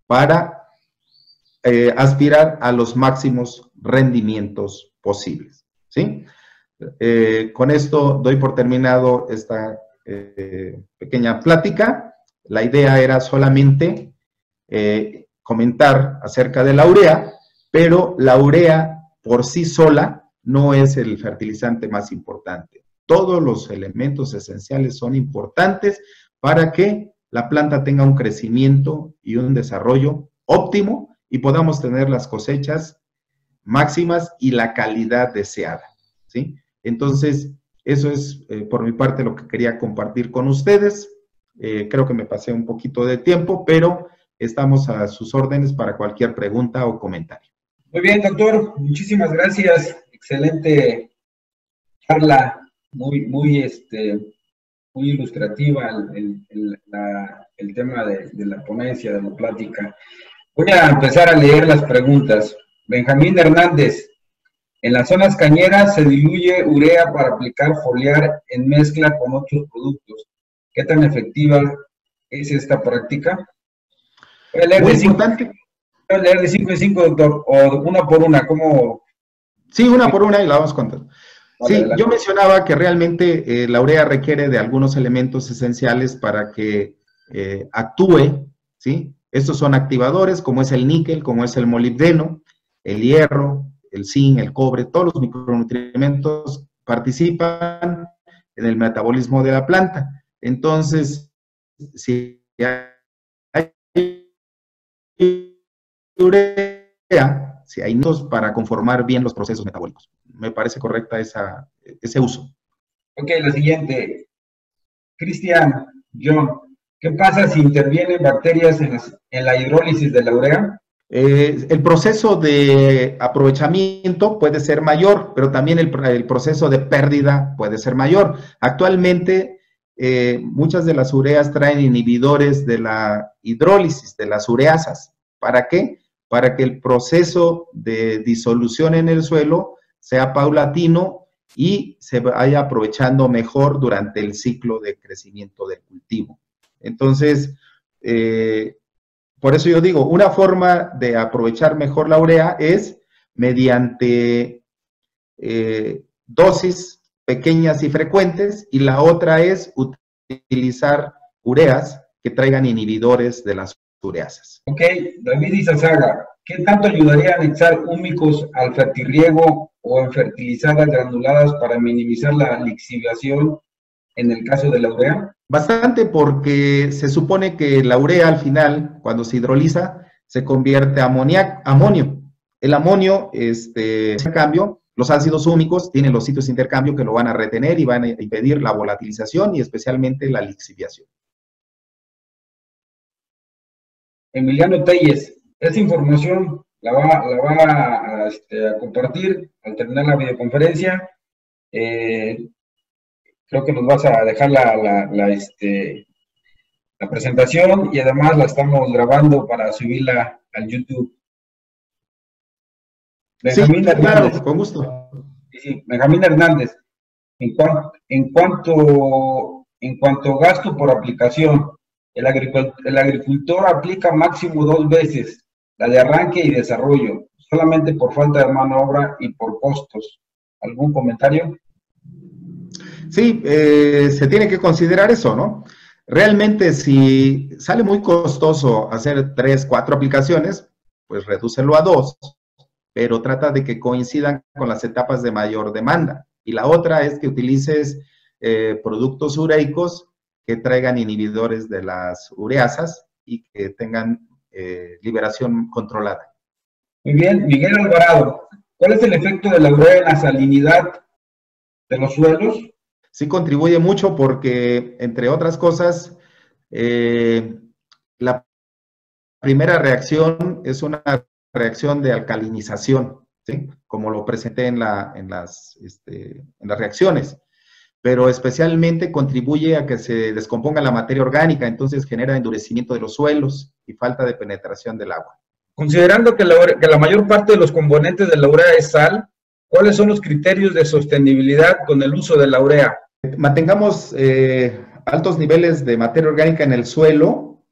para aspirar a los máximos rendimientos posibles, ¿sí? Con esto doy por terminado esta pequeña plática. La idea era solamente comentar acerca de la urea, pero la urea por sí sola no es el fertilizante más importante. Todos los elementos esenciales son importantes para que la planta tenga un crecimiento y un desarrollo óptimo y podamos tener las cosechas máximas y la calidad deseada, ¿sí? Entonces, eso es por mi parte lo que quería compartir con ustedes. Creo que me pasé un poquito de tiempo, pero estamos a sus órdenes para cualquier pregunta o comentario. Muy bien, doctor. Muchísimas gracias. Excelente charla, muy ilustrativa el tema de la ponencia, de la plática. Voy a empezar a leer las preguntas. Benjamín Hernández. En las zonas cañeras se diluye urea para aplicar foliar en mezcla con otros productos. ¿Qué tan efectiva es esta práctica? Voy a leer de 5 en 5, doctor, o una por una, ¿cómo? Sí, una por una y la vamos contando. Vale, Sí, adelante. yo mencionaba que realmente la urea requiere de algunos elementos esenciales para que actúe, ¿sí? Estos son activadores, como es el níquel, como es el molibdeno, el hierro, el zinc, el cobre, todos los micronutrientes participan en el metabolismo de la planta. Entonces, si hay urea, si hay nudos para conformar bien los procesos metabólicos. Me parece correcta ese uso. Ok, la siguiente. Cristian, John, ¿qué pasa si intervienen bacterias en la hidrólisis de la urea? El proceso de aprovechamiento puede ser mayor, pero también el proceso de pérdida puede ser mayor. Actualmente, muchas de las ureas traen inhibidores de la hidrólisis, de las ureasas. ¿Para qué? Para que el proceso de disolución en el suelo sea paulatino y se vaya aprovechando mejor durante el ciclo de crecimiento del cultivo. Entonces, por eso yo digo, una forma de aprovechar mejor la urea es mediante dosis pequeñas y frecuentes, y la otra es utilizar ureas que traigan inhibidores de las ureasas. Ok, David Izazaga, ¿qué tanto ayudaría a anexar húmicos al fertirriego o en fertilizadas granuladas para minimizar la lixiviación en el caso de la urea? Bastante, porque se supone que la urea al final, cuando se hidroliza, se convierte a amonio. El amonio, en cambio, los ácidos húmicos tienen los sitios de intercambio que lo van a retener y van a impedir la volatilización y especialmente la lixiviación. Emiliano Telles, esta información la va a compartir al terminar la videoconferencia. Creo que nos vas a dejar la presentación y además la estamos grabando para subirla al YouTube. Benjamín Sí, Hernández. claro, con gusto. Sí, Benjamín Hernández, en cuanto gasto por aplicación, el agricultor aplica máximo 2 veces, la de arranque y desarrollo, solamente por falta de mano de obra y por costos. ¿Algún comentario? Sí, se tiene que considerar eso, ¿no? Realmente, si sale muy costoso hacer 3, 4 aplicaciones, pues redúcelo a 2, pero trata de que coincidan con las etapas de mayor demanda. Y la otra es que utilices productos ureicos que traigan inhibidores de las ureasas y que tengan liberación controlada. Muy bien, Miguel Alvarado, ¿cuál es el efecto de la urea en la salinidad de los suelos? Sí contribuye mucho porque, entre otras cosas, la primera reacción es una reacción de alcalinización. ¿sí? Como lo presenté en las reacciones, pero especialmente contribuye a que se descomponga la materia orgánica, entonces genera endurecimiento de los suelos y falta de penetración del agua. Considerando que la mayor parte de los componentes de la urea es sal, ¿cuáles son los criterios de sostenibilidad con el uso de la urea? Mantengamos altos niveles de materia orgánica en el suelo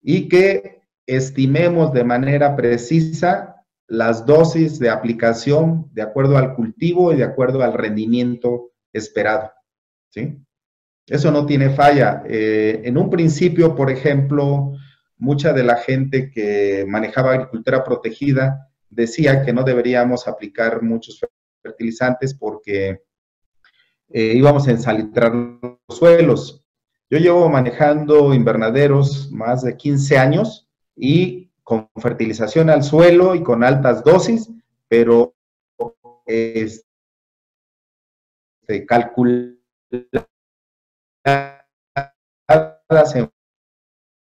y que estimemos de manera precisa las dosis de aplicación de acuerdo al cultivo y de acuerdo al rendimiento esperado, ¿sí? Eso no tiene falla. En un principio, por ejemplo, mucha de la gente que manejaba agricultura protegida decía que no deberíamos aplicar muchos fertilizantes porque íbamos a ensalitrar los suelos. Yo llevo manejando invernaderos más de 15 años y con fertilización al suelo y con altas dosis, pero calculadas en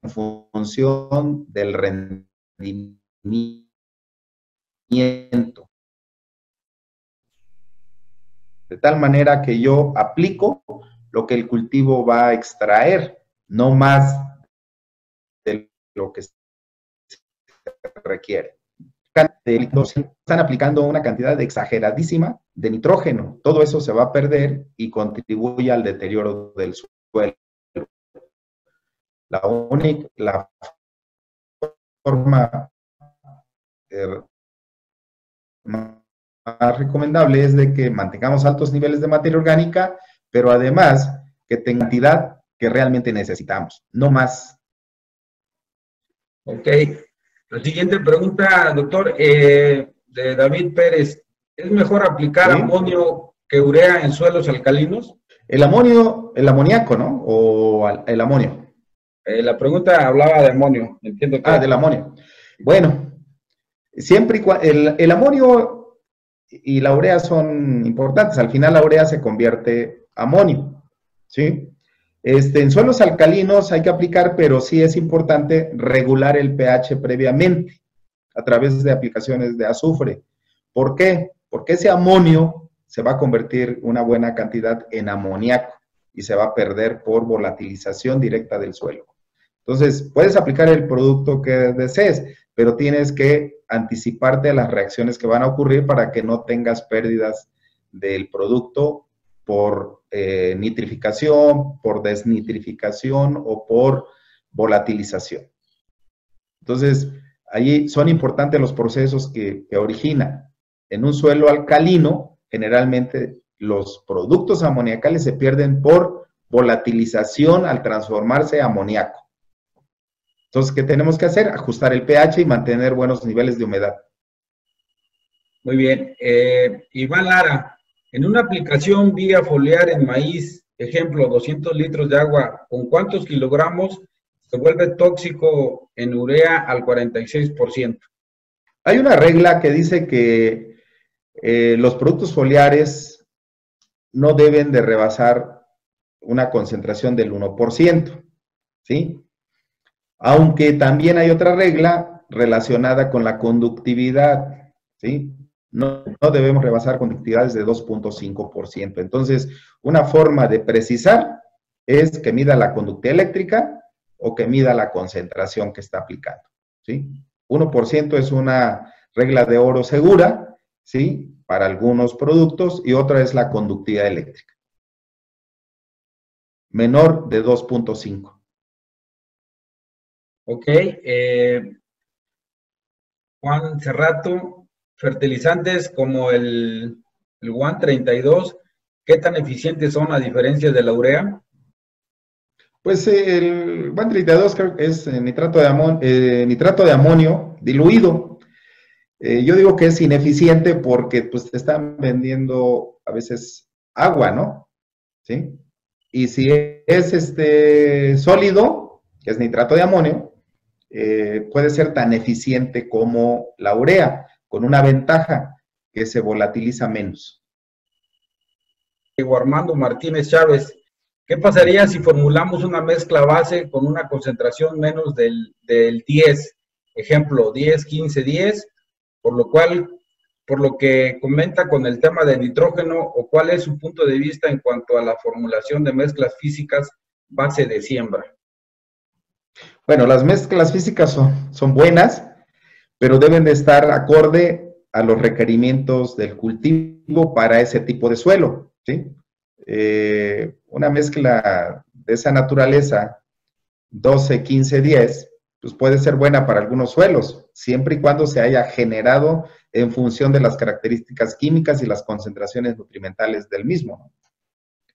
función del rendimiento. De tal manera que yo aplico lo que el cultivo va a extraer, no más de lo que se requiere. Están aplicando una cantidad exageradísima de nitrógeno. Todo eso se va a perder y contribuye al deterioro del suelo. La forma más recomendable es de que mantengamos altos niveles de materia orgánica, pero además que tenga cantidad que realmente necesitamos, no más. Ok. La siguiente pregunta, doctor, de David Pérez. ¿Es mejor aplicar amonio que urea en suelos alcalinos? El amoníaco, ¿no? O el amonio. La pregunta hablaba de amonio, entiendo que... del amonio. Bueno, siempre y cuando el amonio y la urea son importantes. Al final la urea se convierte amonio, ¿sí? En suelos alcalinos hay que aplicar, pero sí es importante regular el pH previamente a través de aplicaciones de azufre. ¿Por qué? Porque ese amonio se va a convertir una buena cantidad en amoníaco y se va a perder por volatilización directa del suelo. Entonces, puedes aplicar el producto que desees, pero tienes que anticiparte a las reacciones que van a ocurrir para que no tengas pérdidas del producto por nitrificación, por desnitrificación o por volatilización. Entonces, allí son importantes los procesos que originan. En un suelo alcalino, generalmente los productos amoniacales se pierden por volatilización al transformarse a amoníaco. Entonces, ¿qué tenemos que hacer? Ajustar el pH y mantener buenos niveles de humedad. Muy bien. Iván Lara, en una aplicación vía foliar en maíz, ejemplo, 200 litros de agua, ¿con cuántos kilogramos se vuelve tóxico en urea al 46%? Hay una regla que dice que los productos foliares no deben de rebasar una concentración del 1%, ¿sí? Aunque también hay otra regla relacionada con la conductividad, ¿sí? No debemos rebasar conductividades de 2.5%. Entonces, una forma de precisar es que mida la conductividad eléctrica o que mida la concentración que está aplicando, ¿sí? 1% es una regla de oro segura, ¿sí? Para algunos productos, y otra es la conductividad eléctrica. Menor de 2.5. Ok. Juan Cerrato, fertilizantes como el WAN 32, ¿qué tan eficientes son a diferencia de la urea? Pues el WAN 32 creo que es nitrato de amonio diluido. Yo digo que es ineficiente porque pues te están vendiendo a veces agua, ¿no? ¿Sí? Y si es sólido, que es nitrato de amonio, puede ser tan eficiente como la urea, con una ventaja, que se volatiliza menos. Armando Martínez Chávez, ¿qué pasaría si formulamos una mezcla base con una concentración menos del 10? Ejemplo, 10, 15, 10, por lo cual por lo que comenta con el tema del nitrógeno, o cuál es su punto de vista en cuanto a la formulación de mezclas físicas base de siembra. Bueno, las mezclas físicas son buenas, pero deben de estar acorde a los requerimientos del cultivo para ese tipo de suelo, ¿sí? Una mezcla de esa naturaleza, 12, 15, 10, pues puede ser buena para algunos suelos, siempre y cuando se haya generado en función de las características químicas y las concentraciones nutrimentales del mismo.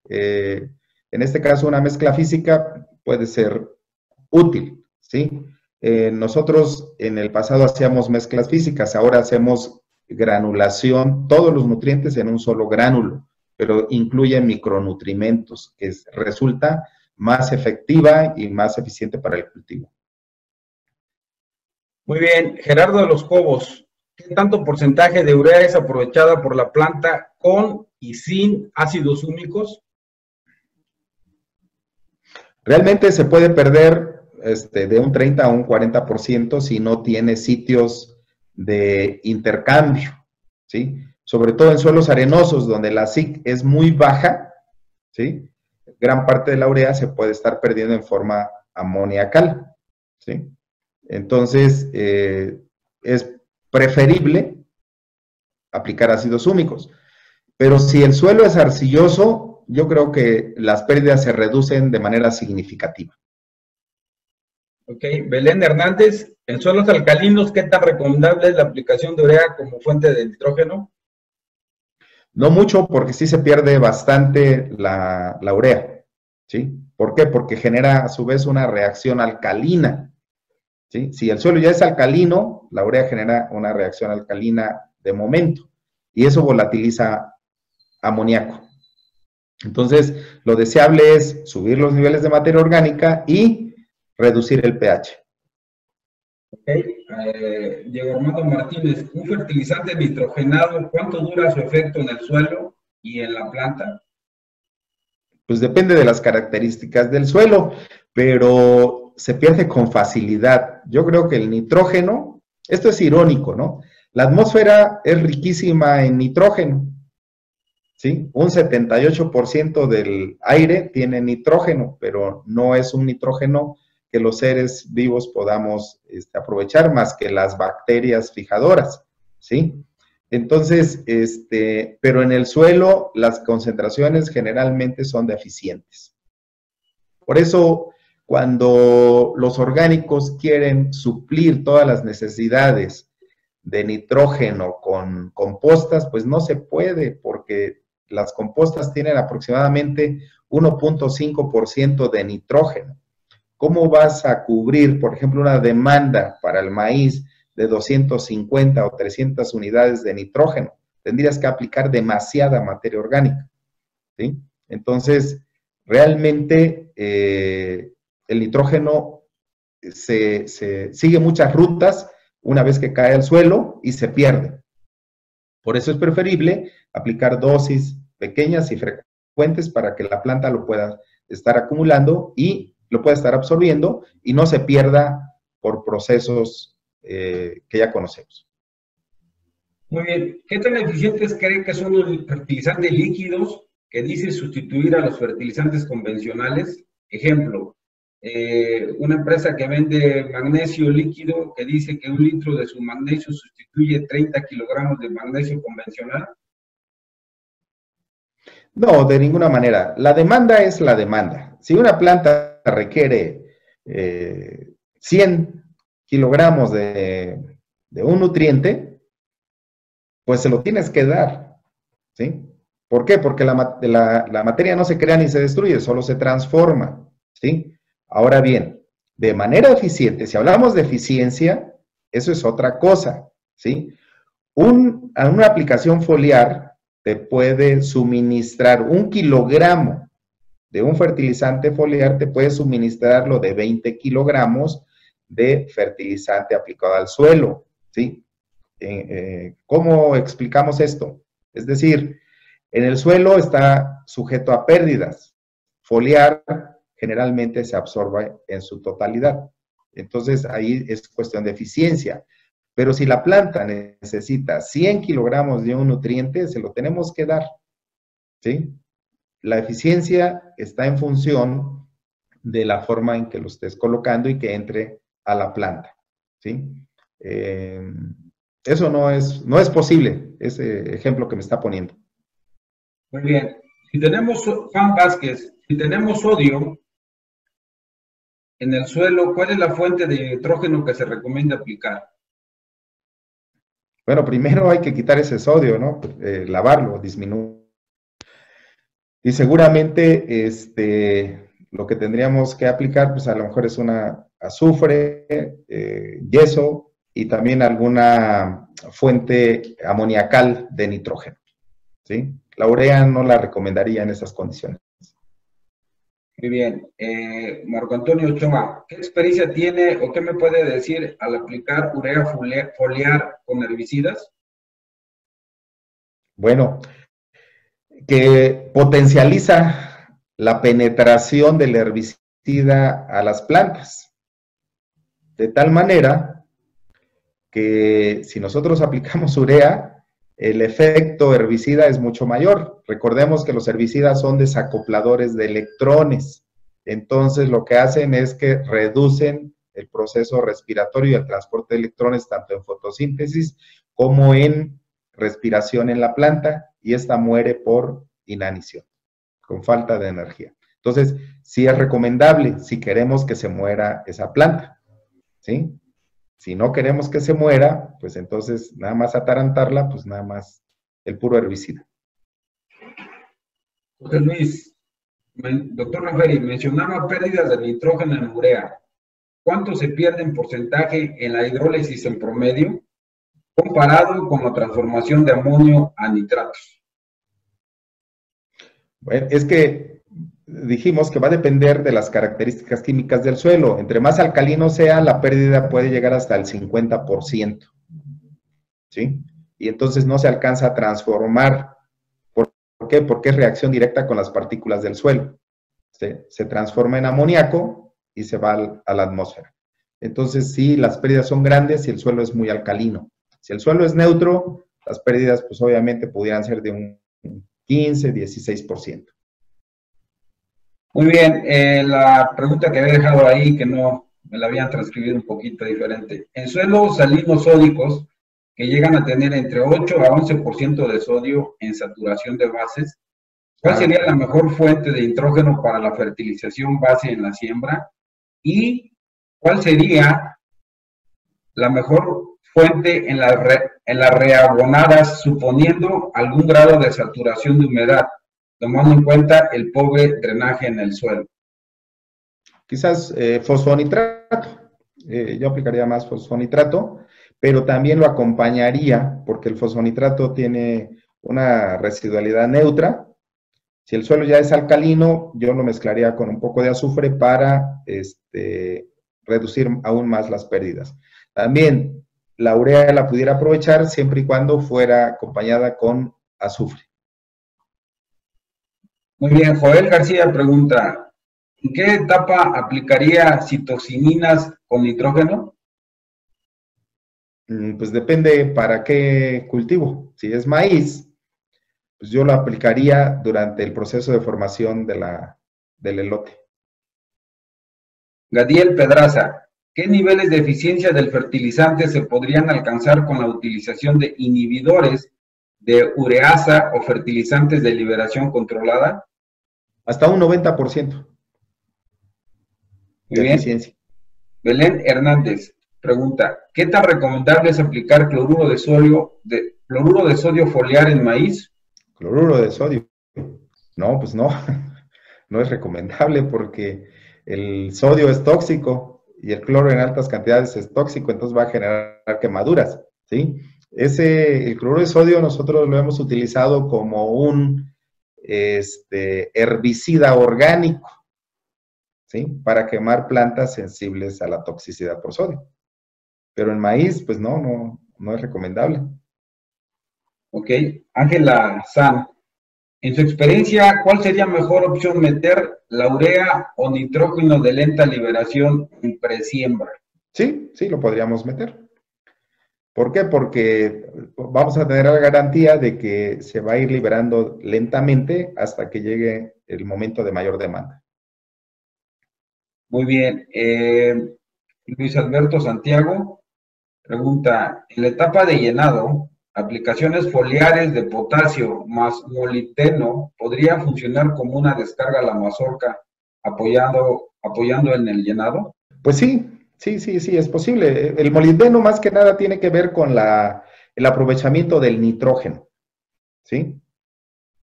En este caso, una mezcla física puede ser útil, ¿sí? Nosotros en el pasado hacíamos mezclas físicas, ahora hacemos granulación, todos los nutrientes en un solo gránulo, pero incluye micronutrimentos, que resulta más efectiva y más eficiente para el cultivo. Muy bien, Gerardo de los Cobos, ¿qué tanto porcentaje de urea es aprovechada por la planta con y sin ácidos húmicos? Realmente se puede perder de un 30 a un 40% si no tiene sitios de intercambio, ¿sí? Sobre todo en suelos arenosos, donde la SIC es muy baja, ¿sí? Gran parte de la urea se puede estar perdiendo en forma amoniacal, ¿sí? Entonces, es preferible aplicar ácidos húmicos. Pero si el suelo es arcilloso, yo creo que las pérdidas se reducen de manera significativa. Ok, Belén Hernández, en suelos alcalinos, ¿qué tan recomendable es la aplicación de urea como fuente de nitrógeno? No mucho, porque sí se pierde bastante la urea, ¿sí? ¿Por qué? Porque genera a su vez una reacción alcalina, ¿sí? Si el suelo ya es alcalino, la urea genera una reacción alcalina de momento, y eso volatiliza amoníaco. Entonces, lo deseable es subir los niveles de materia orgánica y reducir el pH. Ok, Diego Armando Martínez, un fertilizante nitrogenado, ¿cuánto dura su efecto en el suelo y en la planta? Pues depende de las características del suelo, pero se pierde con facilidad. Yo creo que el nitrógeno, esto es irónico, ¿no? La atmósfera es riquísima en nitrógeno, ¿sí? Un 78% del aire tiene nitrógeno, pero no es un nitrógeno que los seres vivos podamos aprovechar más que las bacterias fijadoras, ¿sí? Entonces, pero en el suelo las concentraciones generalmente son deficientes. Por eso, cuando los orgánicos quieren suplir todas las necesidades de nitrógeno con compostas, pues no se puede, porque las compostas tienen aproximadamente 1.5% de nitrógeno. ¿Cómo vas a cubrir, por ejemplo, una demanda para el maíz de 250 o 300 unidades de nitrógeno? Tendrías que aplicar demasiada materia orgánica, ¿sí? Entonces, realmente el nitrógeno sigue muchas rutas una vez que cae al suelo y se pierde. Por eso es preferible aplicar dosis pequeñas y frecuentes para que la planta lo pueda estar acumulando y lo pueda estar absorbiendo y no se pierda por procesos que ya conocemos. Muy bien, ¿qué tan eficientes creen que son los fertilizantes líquidos que dice sustituir a los fertilizantes convencionales? Ejemplo, una empresa que vende magnesio líquido que dice que 1 litro de su magnesio sustituye 30 kilogramos de magnesio convencional. No, de ninguna manera. La demanda es la demanda. Si una planta requiere 100 kilogramos de un nutriente, pues se lo tienes que dar, ¿sí? ¿Por qué? Porque la materia no se crea ni se destruye, solo se transforma, ¿sí? Ahora bien, de manera eficiente, si hablamos de eficiencia, eso es otra cosa, ¿sí? Una aplicación foliar te puede suministrar 1 kilogramo de un fertilizante foliar, te puede suministrarlo de 20 kilogramos de fertilizante aplicado al suelo, ¿sí? ¿Cómo explicamos esto? Es decir, en el suelo está sujeto a pérdidas. Foliar generalmente se absorbe en su totalidad. Entonces, ahí es cuestión de eficiencia. Pero si la planta necesita 100 kilogramos de un nutriente, se lo tenemos que dar, ¿sí? La eficiencia está en función de la forma en que lo estés colocando y que entre a la planta, ¿sí? Eso no es posible, ese ejemplo que me está poniendo. Muy bien. Si tenemos, Juan Vázquez, si tenemos sodio en el suelo, ¿cuál es la fuente de nitrógeno que se recomienda aplicar? Bueno, primero hay que quitar ese sodio, ¿no? Lavarlo, disminuir. Y seguramente lo que tendríamos que aplicar, pues a lo mejor es una azufre, yeso y también alguna fuente amoniacal de nitrógeno, ¿sí? La urea no la recomendaría en esas condiciones. Muy bien. Marco Antonio Ochoa, ¿qué experiencia tiene o qué me puede decir al aplicar urea foliar con herbicidas? Bueno, que potencializa la penetración del herbicida a las plantas, de tal manera que si nosotros aplicamos urea, el efecto herbicida es mucho mayor. Recordemos que los herbicidas son desacopladores de electrones, entonces lo que hacen es que reducen el proceso respiratorio y el transporte de electrones tanto en fotosíntesis como en respiración en la planta, y esta muere por inanición, con falta de energía. Entonces, sí es recomendable si queremos que se muera esa planta, ¿sí? Si no queremos que se muera, pues entonces nada más atarantarla, pues nada más el puro herbicida. José Luis, doctor Raferi, mencionaba pérdidas de nitrógeno en urea. ¿Cuánto se pierde en porcentaje en la hidrólisis en promedio comparado con la transformación de amonio a nitratos? Bueno, es que dijimos que va a depender de las características químicas del suelo. Entre más alcalino sea, la pérdida puede llegar hasta el 50%, ¿sí? Y entonces no se alcanza a transformar. ¿Por qué? Porque es reacción directa con las partículas del suelo. Se transforma en amoníaco y se va a la atmósfera. Entonces, sí, las pérdidas son grandes si el suelo es muy alcalino. Si el suelo es neutro, las pérdidas, pues obviamente, pudieran ser de un 15, 16%. Muy bien, la pregunta que había dejado ahí, que no me la habían transcribido un poquito diferente. En suelos salinos sódicos, que llegan a tener entre 8 a 11% de sodio en saturación de bases, ¿cuál sería la mejor fuente de nitrógeno para la fertilización base en la siembra? ¿Y cuál sería la mejor fuente en las reabonadas, suponiendo algún grado de saturación de humedad, tomando en cuenta el pobre drenaje en el suelo? Quizás fosfonitrato. Yo aplicaría más fosfonitrato, pero también lo acompañaría, porque el fosfonitrato tiene una residualidad neutra. Si el suelo ya es alcalino, yo lo mezclaría con un poco de azufre para reducir aún más las pérdidas. También la urea la pudiera aprovechar siempre y cuando fuera acompañada con azufre. Muy bien, Joel García pregunta, ¿en qué etapa aplicaría citosininas con nitrógeno? Pues depende para qué cultivo. Si es maíz, pues yo lo aplicaría durante el proceso de formación del elote. Gadiel Pedraza, ¿qué niveles de eficiencia del fertilizante se podrían alcanzar con la utilización de inhibidores de ureasa o fertilizantes de liberación controlada? Hasta un 90% de eficiencia. Belén Hernández pregunta, ¿qué tan recomendable es aplicar cloruro de sodio foliar en maíz? Cloruro de sodio. No, pues no. No es recomendable porque el sodio es tóxico y el cloro en altas cantidades es tóxico, entonces va a generar quemaduras, ¿sí? El cloruro de sodio nosotros lo hemos utilizado como un herbicida orgánico, ¿sí? Para quemar plantas sensibles a la toxicidad por sodio. Pero en maíz, pues no es recomendable. Ok, Ángela San, en su experiencia, ¿cuál sería mejor opción meter la urea o nitrógeno de lenta liberación en presiembra? Sí, lo podríamos meter. ¿Por qué? Porque vamos a tener la garantía de que se va a ir liberando lentamente hasta que llegue el momento de mayor demanda. Muy bien. Luis Alberto Santiago pregunta, en la etapa de llenado, aplicaciones foliares de potasio más molibdeno podrían funcionar como una descarga a la mazorca apoyando en el llenado. Pues sí, es posible. El molibdeno más que nada tiene que ver con el aprovechamiento del nitrógeno, ¿sí?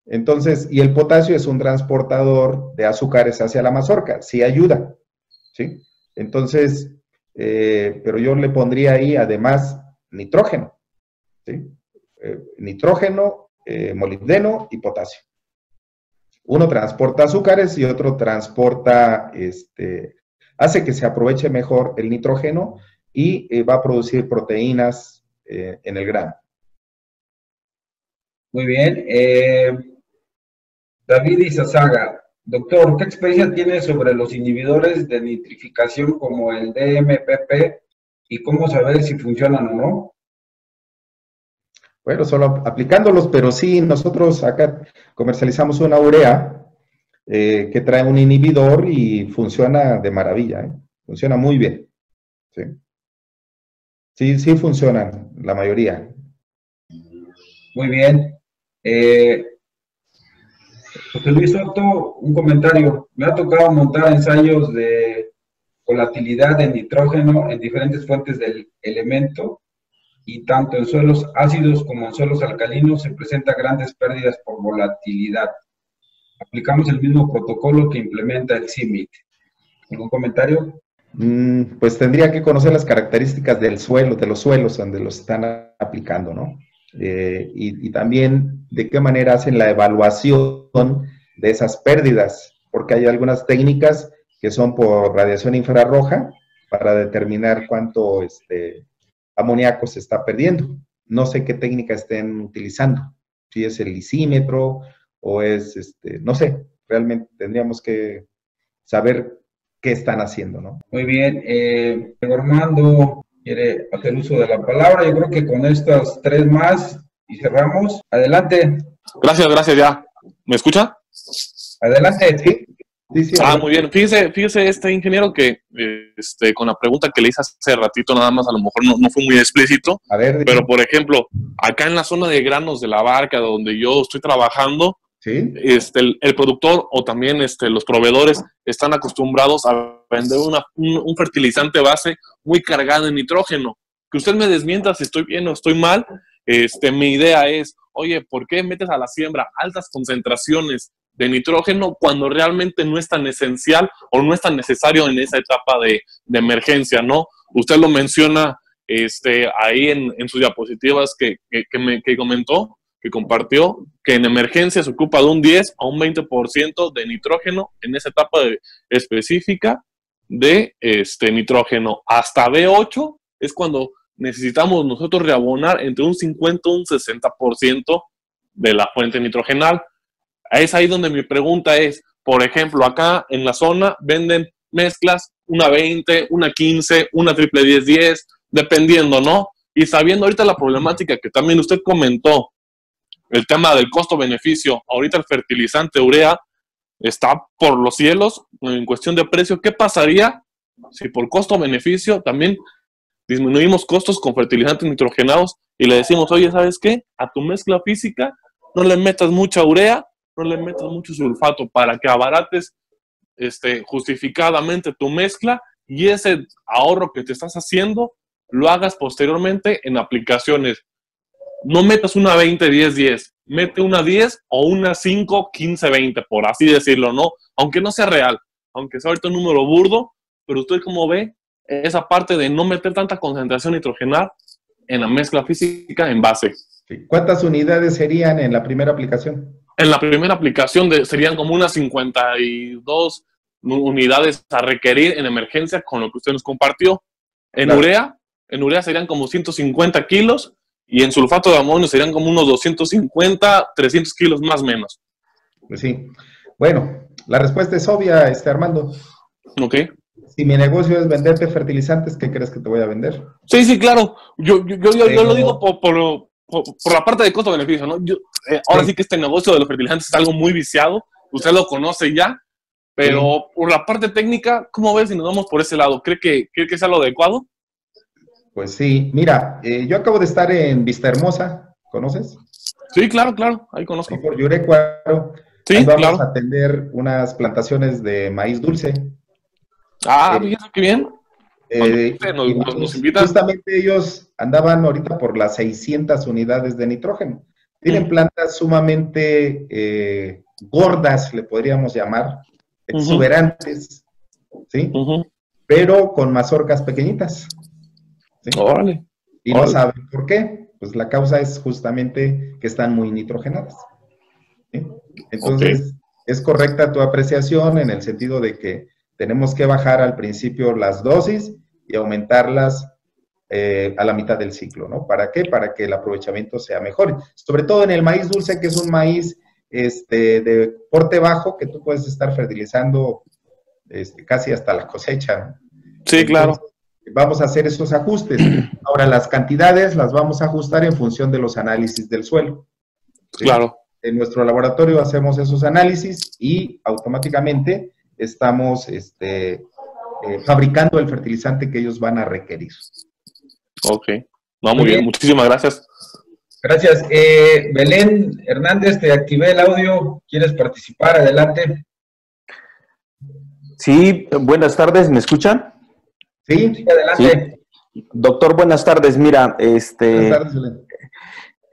Entonces, y el potasio es un transportador de azúcares hacia la mazorca, sí ayuda, ¿sí? Entonces, pero yo le pondría ahí además nitrógeno, ¿sí? Nitrógeno, molibdeno y potasio. Uno transporta azúcares y otro transporta, hace que se aproveche mejor el nitrógeno y va a producir proteínas en el grano. Muy bien. David Izazaga, doctor, ¿qué experiencia tiene sobre los inhibidores de nitrificación como el DMPP y cómo saber si funcionan o no? Bueno, solo aplicándolos, pero sí, nosotros acá comercializamos una urea que trae un inhibidor y funciona de maravilla, funciona muy bien. Sí funcionan, la mayoría. Muy bien. José Luis Soto, un comentario. Me ha tocado montar ensayos de volatilidad de nitrógeno en diferentes fuentes del elemento y tanto en suelos ácidos como en suelos alcalinos se presentan grandes pérdidas por volatilidad. Aplicamos el mismo protocolo que implementa el CIMMYT. ¿Algún comentario? Pues tendría que conocer las características del suelo, de los suelos donde los están aplicando, ¿no? Y también de qué manera hacen la evaluación de esas pérdidas, porque hay algunas técnicas que son por radiación infrarroja para determinar cuánto amoníaco se está perdiendo. No sé qué técnica estén utilizando, si es el lisímetro o es, no sé, realmente tendríamos que saber qué están haciendo, ¿no? Muy bien, Armando quiere hacer uso de la palabra. Yo creo que con estas tres más y cerramos. Adelante. Gracias, ya. ¿Me escucha? Adelante. Sí. Muy bien. Fíjese este ingeniero que con la pregunta que le hice hace ratito, nada más a lo mejor no fue muy explícito. A ver, pero por ejemplo, acá en la zona de granos de la barca donde yo estoy trabajando, ¿sí? El productor o también los proveedores están acostumbrados a vender un fertilizante base muy cargado en nitrógeno. Que usted me desmienta si estoy bien o estoy mal. Mi idea es, oye, ¿por qué metes a la siembra altas concentraciones de nitrógeno cuando realmente no es tan esencial o no es tan necesario en esa etapa de emergencia, ¿no? Usted lo menciona ahí en sus diapositivas que comentó, que compartió, que en emergencia se ocupa de un 10 a un 20% de nitrógeno en esa etapa específica de nitrógeno. Hasta B8 es cuando necesitamos nosotros reabonar entre un 50 y un 60% de la fuente nitrogenal. Es ahí donde mi pregunta es, por ejemplo, acá en la zona venden mezclas, una 20, una 15, una triple 10-10, dependiendo, ¿no? Y sabiendo ahorita la problemática que también usted comentó, el tema del costo-beneficio, ahorita el fertilizante urea está por los cielos en cuestión de precio. ¿Qué pasaría si por costo-beneficio también disminuimos costos con fertilizantes nitrogenados y le decimos, oye, ¿sabes qué? A tu mezcla física no le metas mucha urea, no le metas mucho sulfato para que abarates justificadamente tu mezcla y ese ahorro que te estás haciendo lo hagas posteriormente en aplicaciones. No metas una 20-10-10, mete una 10 o una 5-15-20, por así decirlo, ¿no? Aunque no sea real, aunque sea ahorita un número burdo, pero usted como ve esa parte de no meter tanta concentración nitrogenal en la mezcla física en base. ¿Cuántas unidades serían en la primera aplicación? En la primera aplicación serían como unas 52 unidades a requerir en emergencia con lo que usted nos compartió. En urea serían como 150 kilos y en sulfato de amonio serían como unos 250, 300 kilos más o menos. Pues sí. Bueno, la respuesta es obvia, Armando. Ok. Si mi negocio es venderte fertilizantes, ¿qué crees que te voy a vender? Sí, sí, claro. Yo Pero, lo digo por la parte de costo-beneficio, ¿no? Ahora sí, sí que este negocio de los fertilizantes es algo muy viciado. Usted lo conoce ya, pero sí, por la parte técnica, ¿cómo ves si nos vamos por ese lado? ¿Cree que es lo adecuado? pues sí. Mira, yo acabo de estar en Vista Hermosa, ¿conoces? Sí, claro, claro. Ahí Ahí conozco. por Yurecuaro. Ahí Sí, vamos a claro. atender unas plantaciones de maíz dulce. Ah, Eh, fíjate qué bien. Cuando guste, y nos vamos, invita. justamente ellos andaban ahorita por las 600 unidades de nitrógeno. Tienen Ujú, plantas sumamente gordas, le podríamos llamar, ujú, exuberantes, ¿sí? ujú. Pero con mazorcas pequeñitas, ¿sí? Órale, Y no órale. saben por qué. Pues la causa es justamente que están muy nitrogenadas, ¿sí? Ok, Entonces, es correcta tu apreciación en el sentido de que tenemos que bajar al principio las dosis y aumentarlas a la mitad del ciclo, ¿no? ¿Para qué? Para que el aprovechamiento sea mejor. Sobre todo en el maíz dulce, que es un maíz de porte bajo, que tú puedes estar fertilizando casi hasta la cosecha, ¿no? sí, Entonces, claro, vamos a hacer esos ajustes. Ahora, las cantidades las vamos a ajustar en función de los análisis del suelo, ¿sí? claro. En nuestro laboratorio hacemos esos análisis y automáticamente estamos fabricando el fertilizante que ellos van a requerir. Ok. No, Muy muy bien. bien, Muchísimas gracias. gracias. Belén Hernández, te activé el audio. ¿Quieres participar? Adelante. Sí, buenas tardes, ¿me escuchan? Sí, ¿Sí? Sí, adelante. doctor, buenas tardes. Mira, Buenas tardes,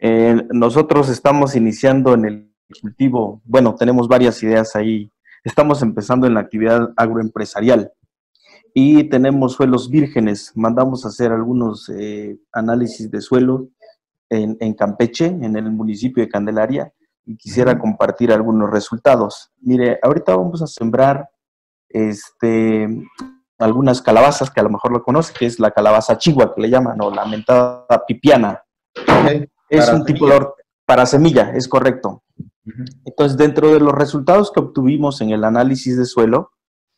Belén. nosotros estamos iniciando en el cultivo, bueno, tenemos varias ideas ahí. Estamos empezando en la actividad agroempresarial y tenemos suelos vírgenes. Mandamos a hacer algunos análisis de suelo en Campeche, en el municipio de Candelaria, y quisiera Ujú. compartir algunos resultados. Mire, ahorita vamos a sembrar este, algunas calabazas que a lo mejor lo conoce, que es la calabaza chigua, que le llaman, o la mentada pipiana. Ok, Es para un tipo de semilla. para semilla, es correcto. Ujú. Entonces, dentro de los resultados que obtuvimos en el análisis de suelo,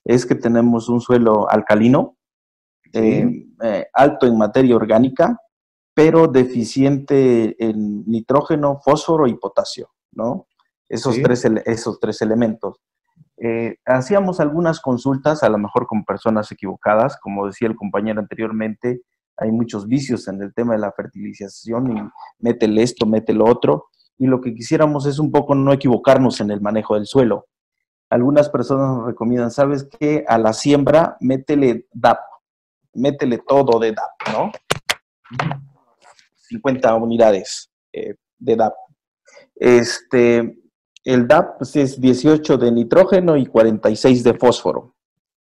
es que tenemos un suelo alcalino, Sí, alto en materia orgánica, pero deficiente en nitrógeno, fósforo y potasio, ¿no? sí. Esos tres elementos. Hacíamos algunas consultas, a lo mejor con personas equivocadas, como decía el compañero anteriormente, hay muchos vicios en el tema de la fertilización y métele esto, métele lo otro, y lo que quisiéramos es un poco no equivocarnos en el manejo del suelo. Algunas personas nos recomiendan, ¿sabes qué? A la siembra, métele DAP, métele todo de DAP, ¿no? Ujú. 50 unidades de DAP. Este, el DAP pues, es 18 de nitrógeno y 46 de fósforo.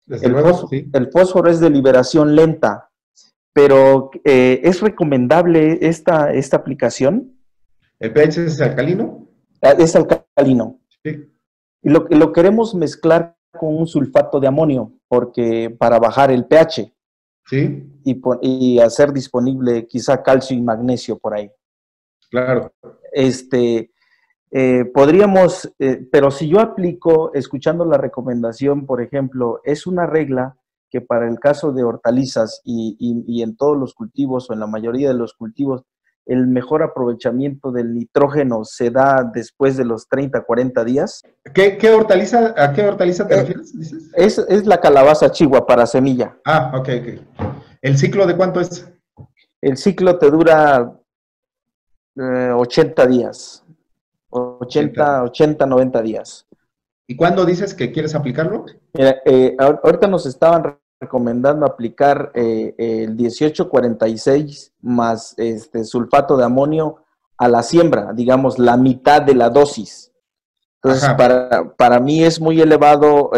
Desde luego, sí. El fósforo es de liberación lenta, pero ¿es recomendable esta aplicación? ¿El pH es alcalino? Es alcalino. Sí, Y lo queremos mezclar con un sulfato de amonio porque para bajar el pH sí, y hacer disponible quizá calcio y magnesio por ahí. claro. Este, podríamos, pero si yo aplico, escuchando la recomendación, por ejemplo, es una regla que para el caso de hortalizas y en todos los cultivos o en la mayoría de los cultivos, el mejor aprovechamiento del nitrógeno se da después de los 30, 40 días. ¿Qué hortaliza, a qué hortaliza te Eh, refieres, dices? es la calabaza chigua para semilla. Ah, ok, ok. ¿El ciclo de cuánto es? El ciclo te dura 80 días, 80 días. 90 días. ¿Y cuándo dices que quieres aplicarlo? Mira, ahorita nos estaban recomendando aplicar el 1846 más sulfato de amonio a la siembra, digamos, la mitad de la dosis. Entonces, Ajá, para mí es muy elevado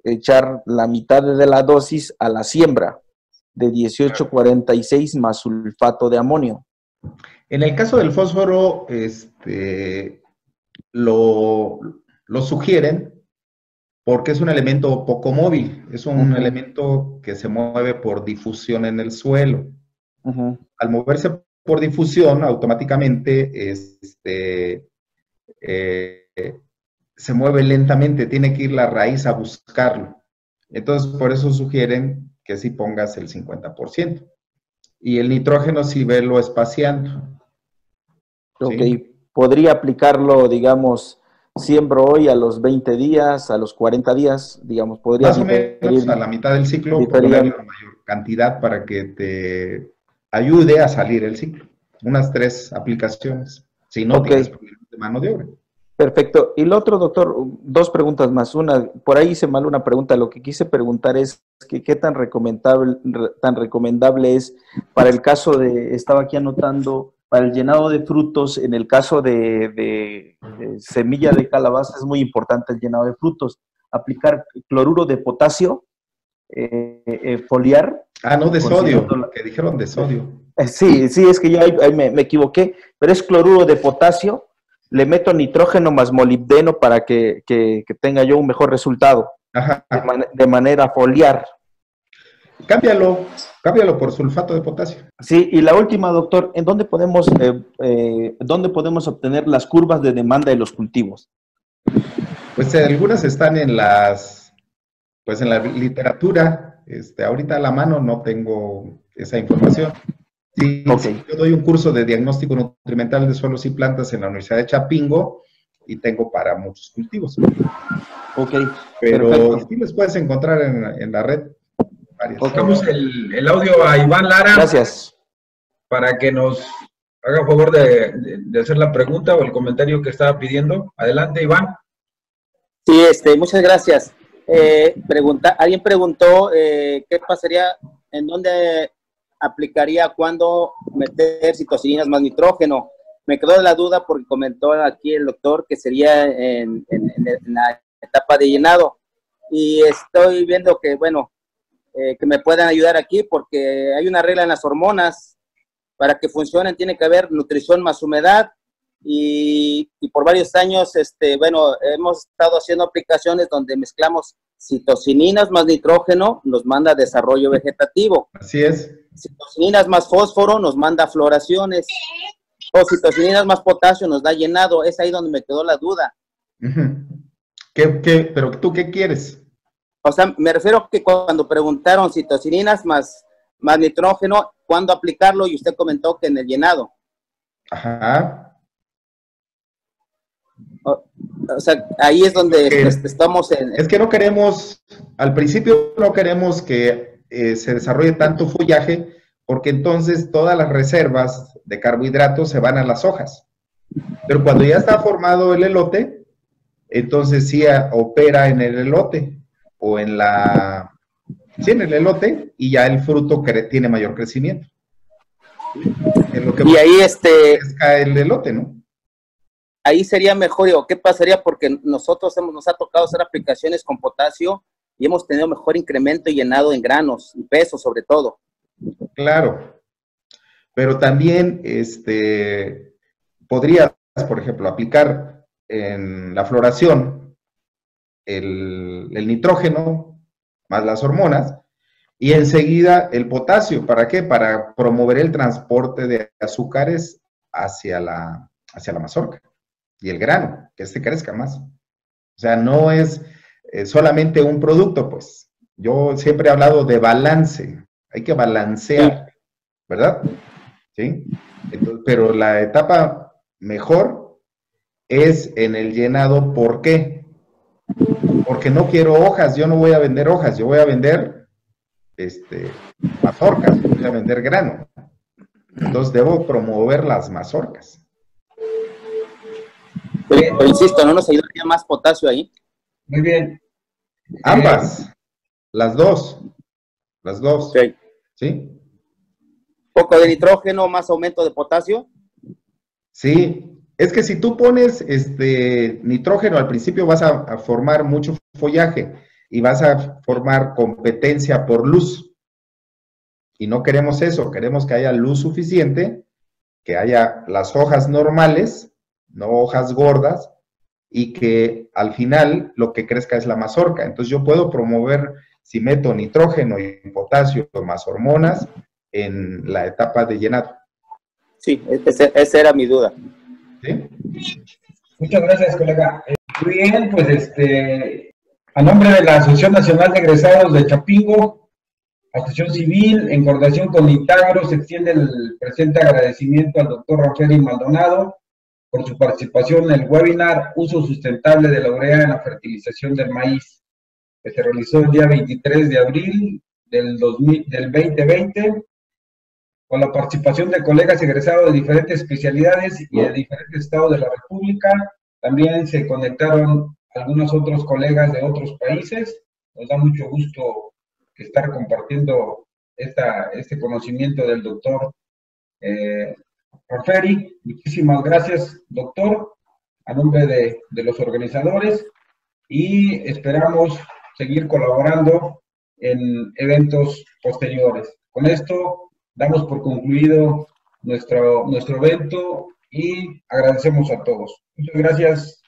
echar la mitad de la dosis a la siembra de 1846 más sulfato de amonio. en el caso del fósforo, lo, lo sugieren porque es un elemento poco móvil, es un Ujú, elemento que se mueve por difusión en el suelo. ujú. Al moverse por difusión, automáticamente eh, se mueve lentamente, tiene que ir la raíz a buscarlo. Entonces, por eso sugieren que sí pongas el 50%. Y el nitrógeno sí velo espaciando. Ok, ¿Sí? podría aplicarlo, digamos, siembro hoy a los 20 días, a los 40 días, digamos, podría Más o menos a diferir, la mitad del ciclo, ponerle diferir. una mayor cantidad para que te ayude a salir el ciclo. Unas 3 aplicaciones, si no Ok, tienes problemas de mano de obra. perfecto. Y lo otro, doctor, dos preguntas más. Una, por ahí hice mal una pregunta. Lo que quise preguntar es que qué tan recomendable es para el caso de, estaba aquí anotando, para el llenado de frutos, en el caso de semilla de calabaza es muy importante el llenado de frutos. Aplicar cloruro de potasio, foliar, Ah, no, de considerando sodio, que dijeron de sodio. Sí, sí, es que ya ahí me equivoqué, pero es cloruro de potasio, le meto nitrógeno más molibdeno para que tenga yo un mejor resultado, Ajá. de manera foliar. Cámbialo por sulfato de potasio. Sí, y la última, doctor, ¿en dónde podemos obtener las curvas de demanda de los cultivos? Pues algunas están en pues en la literatura. Ahorita a la mano no tengo esa información. Sí, Ok, sí, yo doy un curso de diagnóstico nutrimental de suelos y plantas en la Universidad de Chapingo y tengo para muchos cultivos. ok, Pero perfecto. sí los puedes encontrar en la red. Varias. Ok. Damos el audio a Iván Lara Gracias. para que nos haga favor de hacer la pregunta o el comentario que estaba pidiendo. Adelante, Iván. Sí, muchas gracias. Alguien preguntó qué pasaría, en dónde aplicaría, cuándo meter citocinas más nitrógeno. Me quedó de la duda porque comentó aquí el doctor que sería en la etapa de llenado. Y estoy viendo que, bueno, que me puedan ayudar aquí porque hay una regla en las hormonas. Para que funcionen tiene que haber nutrición más humedad. Y por varios años, bueno, hemos estado haciendo aplicaciones donde mezclamos citocininas más nitrógeno, nos manda desarrollo vegetativo. Así es. Citocininas más fósforo nos manda floraciones. O citocininas más potasio nos da llenado. Es ahí donde me quedó la duda. Pero tú qué quieres? O sea, me refiero a que cuando preguntaron citocininas más nitrógeno, ¿cuándo aplicarlo? Y usted comentó que en el llenado. Ajá. O sea, ahí es donde estamos en... Es que no queremos, al principio no queremos que se desarrolle tanto follaje, porque entonces todas las reservas de carbohidratos se van a las hojas. Pero cuando ya está formado el elote, entonces sí opera en el elote, o en en el elote, y ya el fruto tiene mayor crecimiento. En lo que y ahí crezca el elote, ¿no? Ahí sería mejor, o qué pasaría, porque nos ha tocado hacer aplicaciones con potasio y hemos tenido mejor incremento y llenado en granos y peso sobre todo. Claro, pero también podrías, por ejemplo, aplicar en la floración el nitrógeno más las hormonas y enseguida el potasio. ¿Para qué? Para promover el transporte de azúcares hacia la mazorca y el grano, que crezca más. O sea, no es solamente un producto, pues. Yo siempre he hablado de balance. Hay que balancear, ¿verdad? ¿Sí? Entonces, pero la etapa mejor es en el llenado. ¿Por qué? Porque no quiero hojas. Yo no voy a vender hojas. Yo voy a vender mazorcas. Voy a vender grano. Entonces, debo promover las mazorcas. Pero insisto, ¿no nos ayudaría más potasio ahí? Muy bien. Ambas, las dos. Okay. ¿Sí? Poco de nitrógeno, más aumento de potasio. Sí, es que si tú pones nitrógeno al principio vas a formar mucho follaje y vas a formar competencia por luz. Y no queremos eso, queremos que haya luz suficiente, que haya las hojas normales, no hojas gordas, y que al final lo que crezca es la mazorca. Entonces yo puedo promover, si meto nitrógeno y potasio más hormonas, en la etapa de llenado. Sí, esa era mi duda. ¿Sí? Muchas gracias, colega. Muy bien, pues A nombre de la Asociación Nacional de Egresados de Chapingo, Asociación Civil, en coordinación con Intagro, se extiende el presente agradecimiento al doctor Ranferi Maldonado por su participación en el webinar Uso Sustentable de la Urea en la Fertilización del Maíz, que se realizó el día 23 de abril del 2020, con la participación de colegas egresados de diferentes especialidades y de diferentes estados de la República. También se conectaron algunos otros colegas de otros países. Nos da mucho gusto estar compartiendo este conocimiento del doctor Ranferi. Muchísimas gracias, doctor, a nombre de los organizadores, y esperamos seguir colaborando en eventos posteriores. Con esto damos por concluido nuestro evento y agradecemos a todos. Muchas gracias.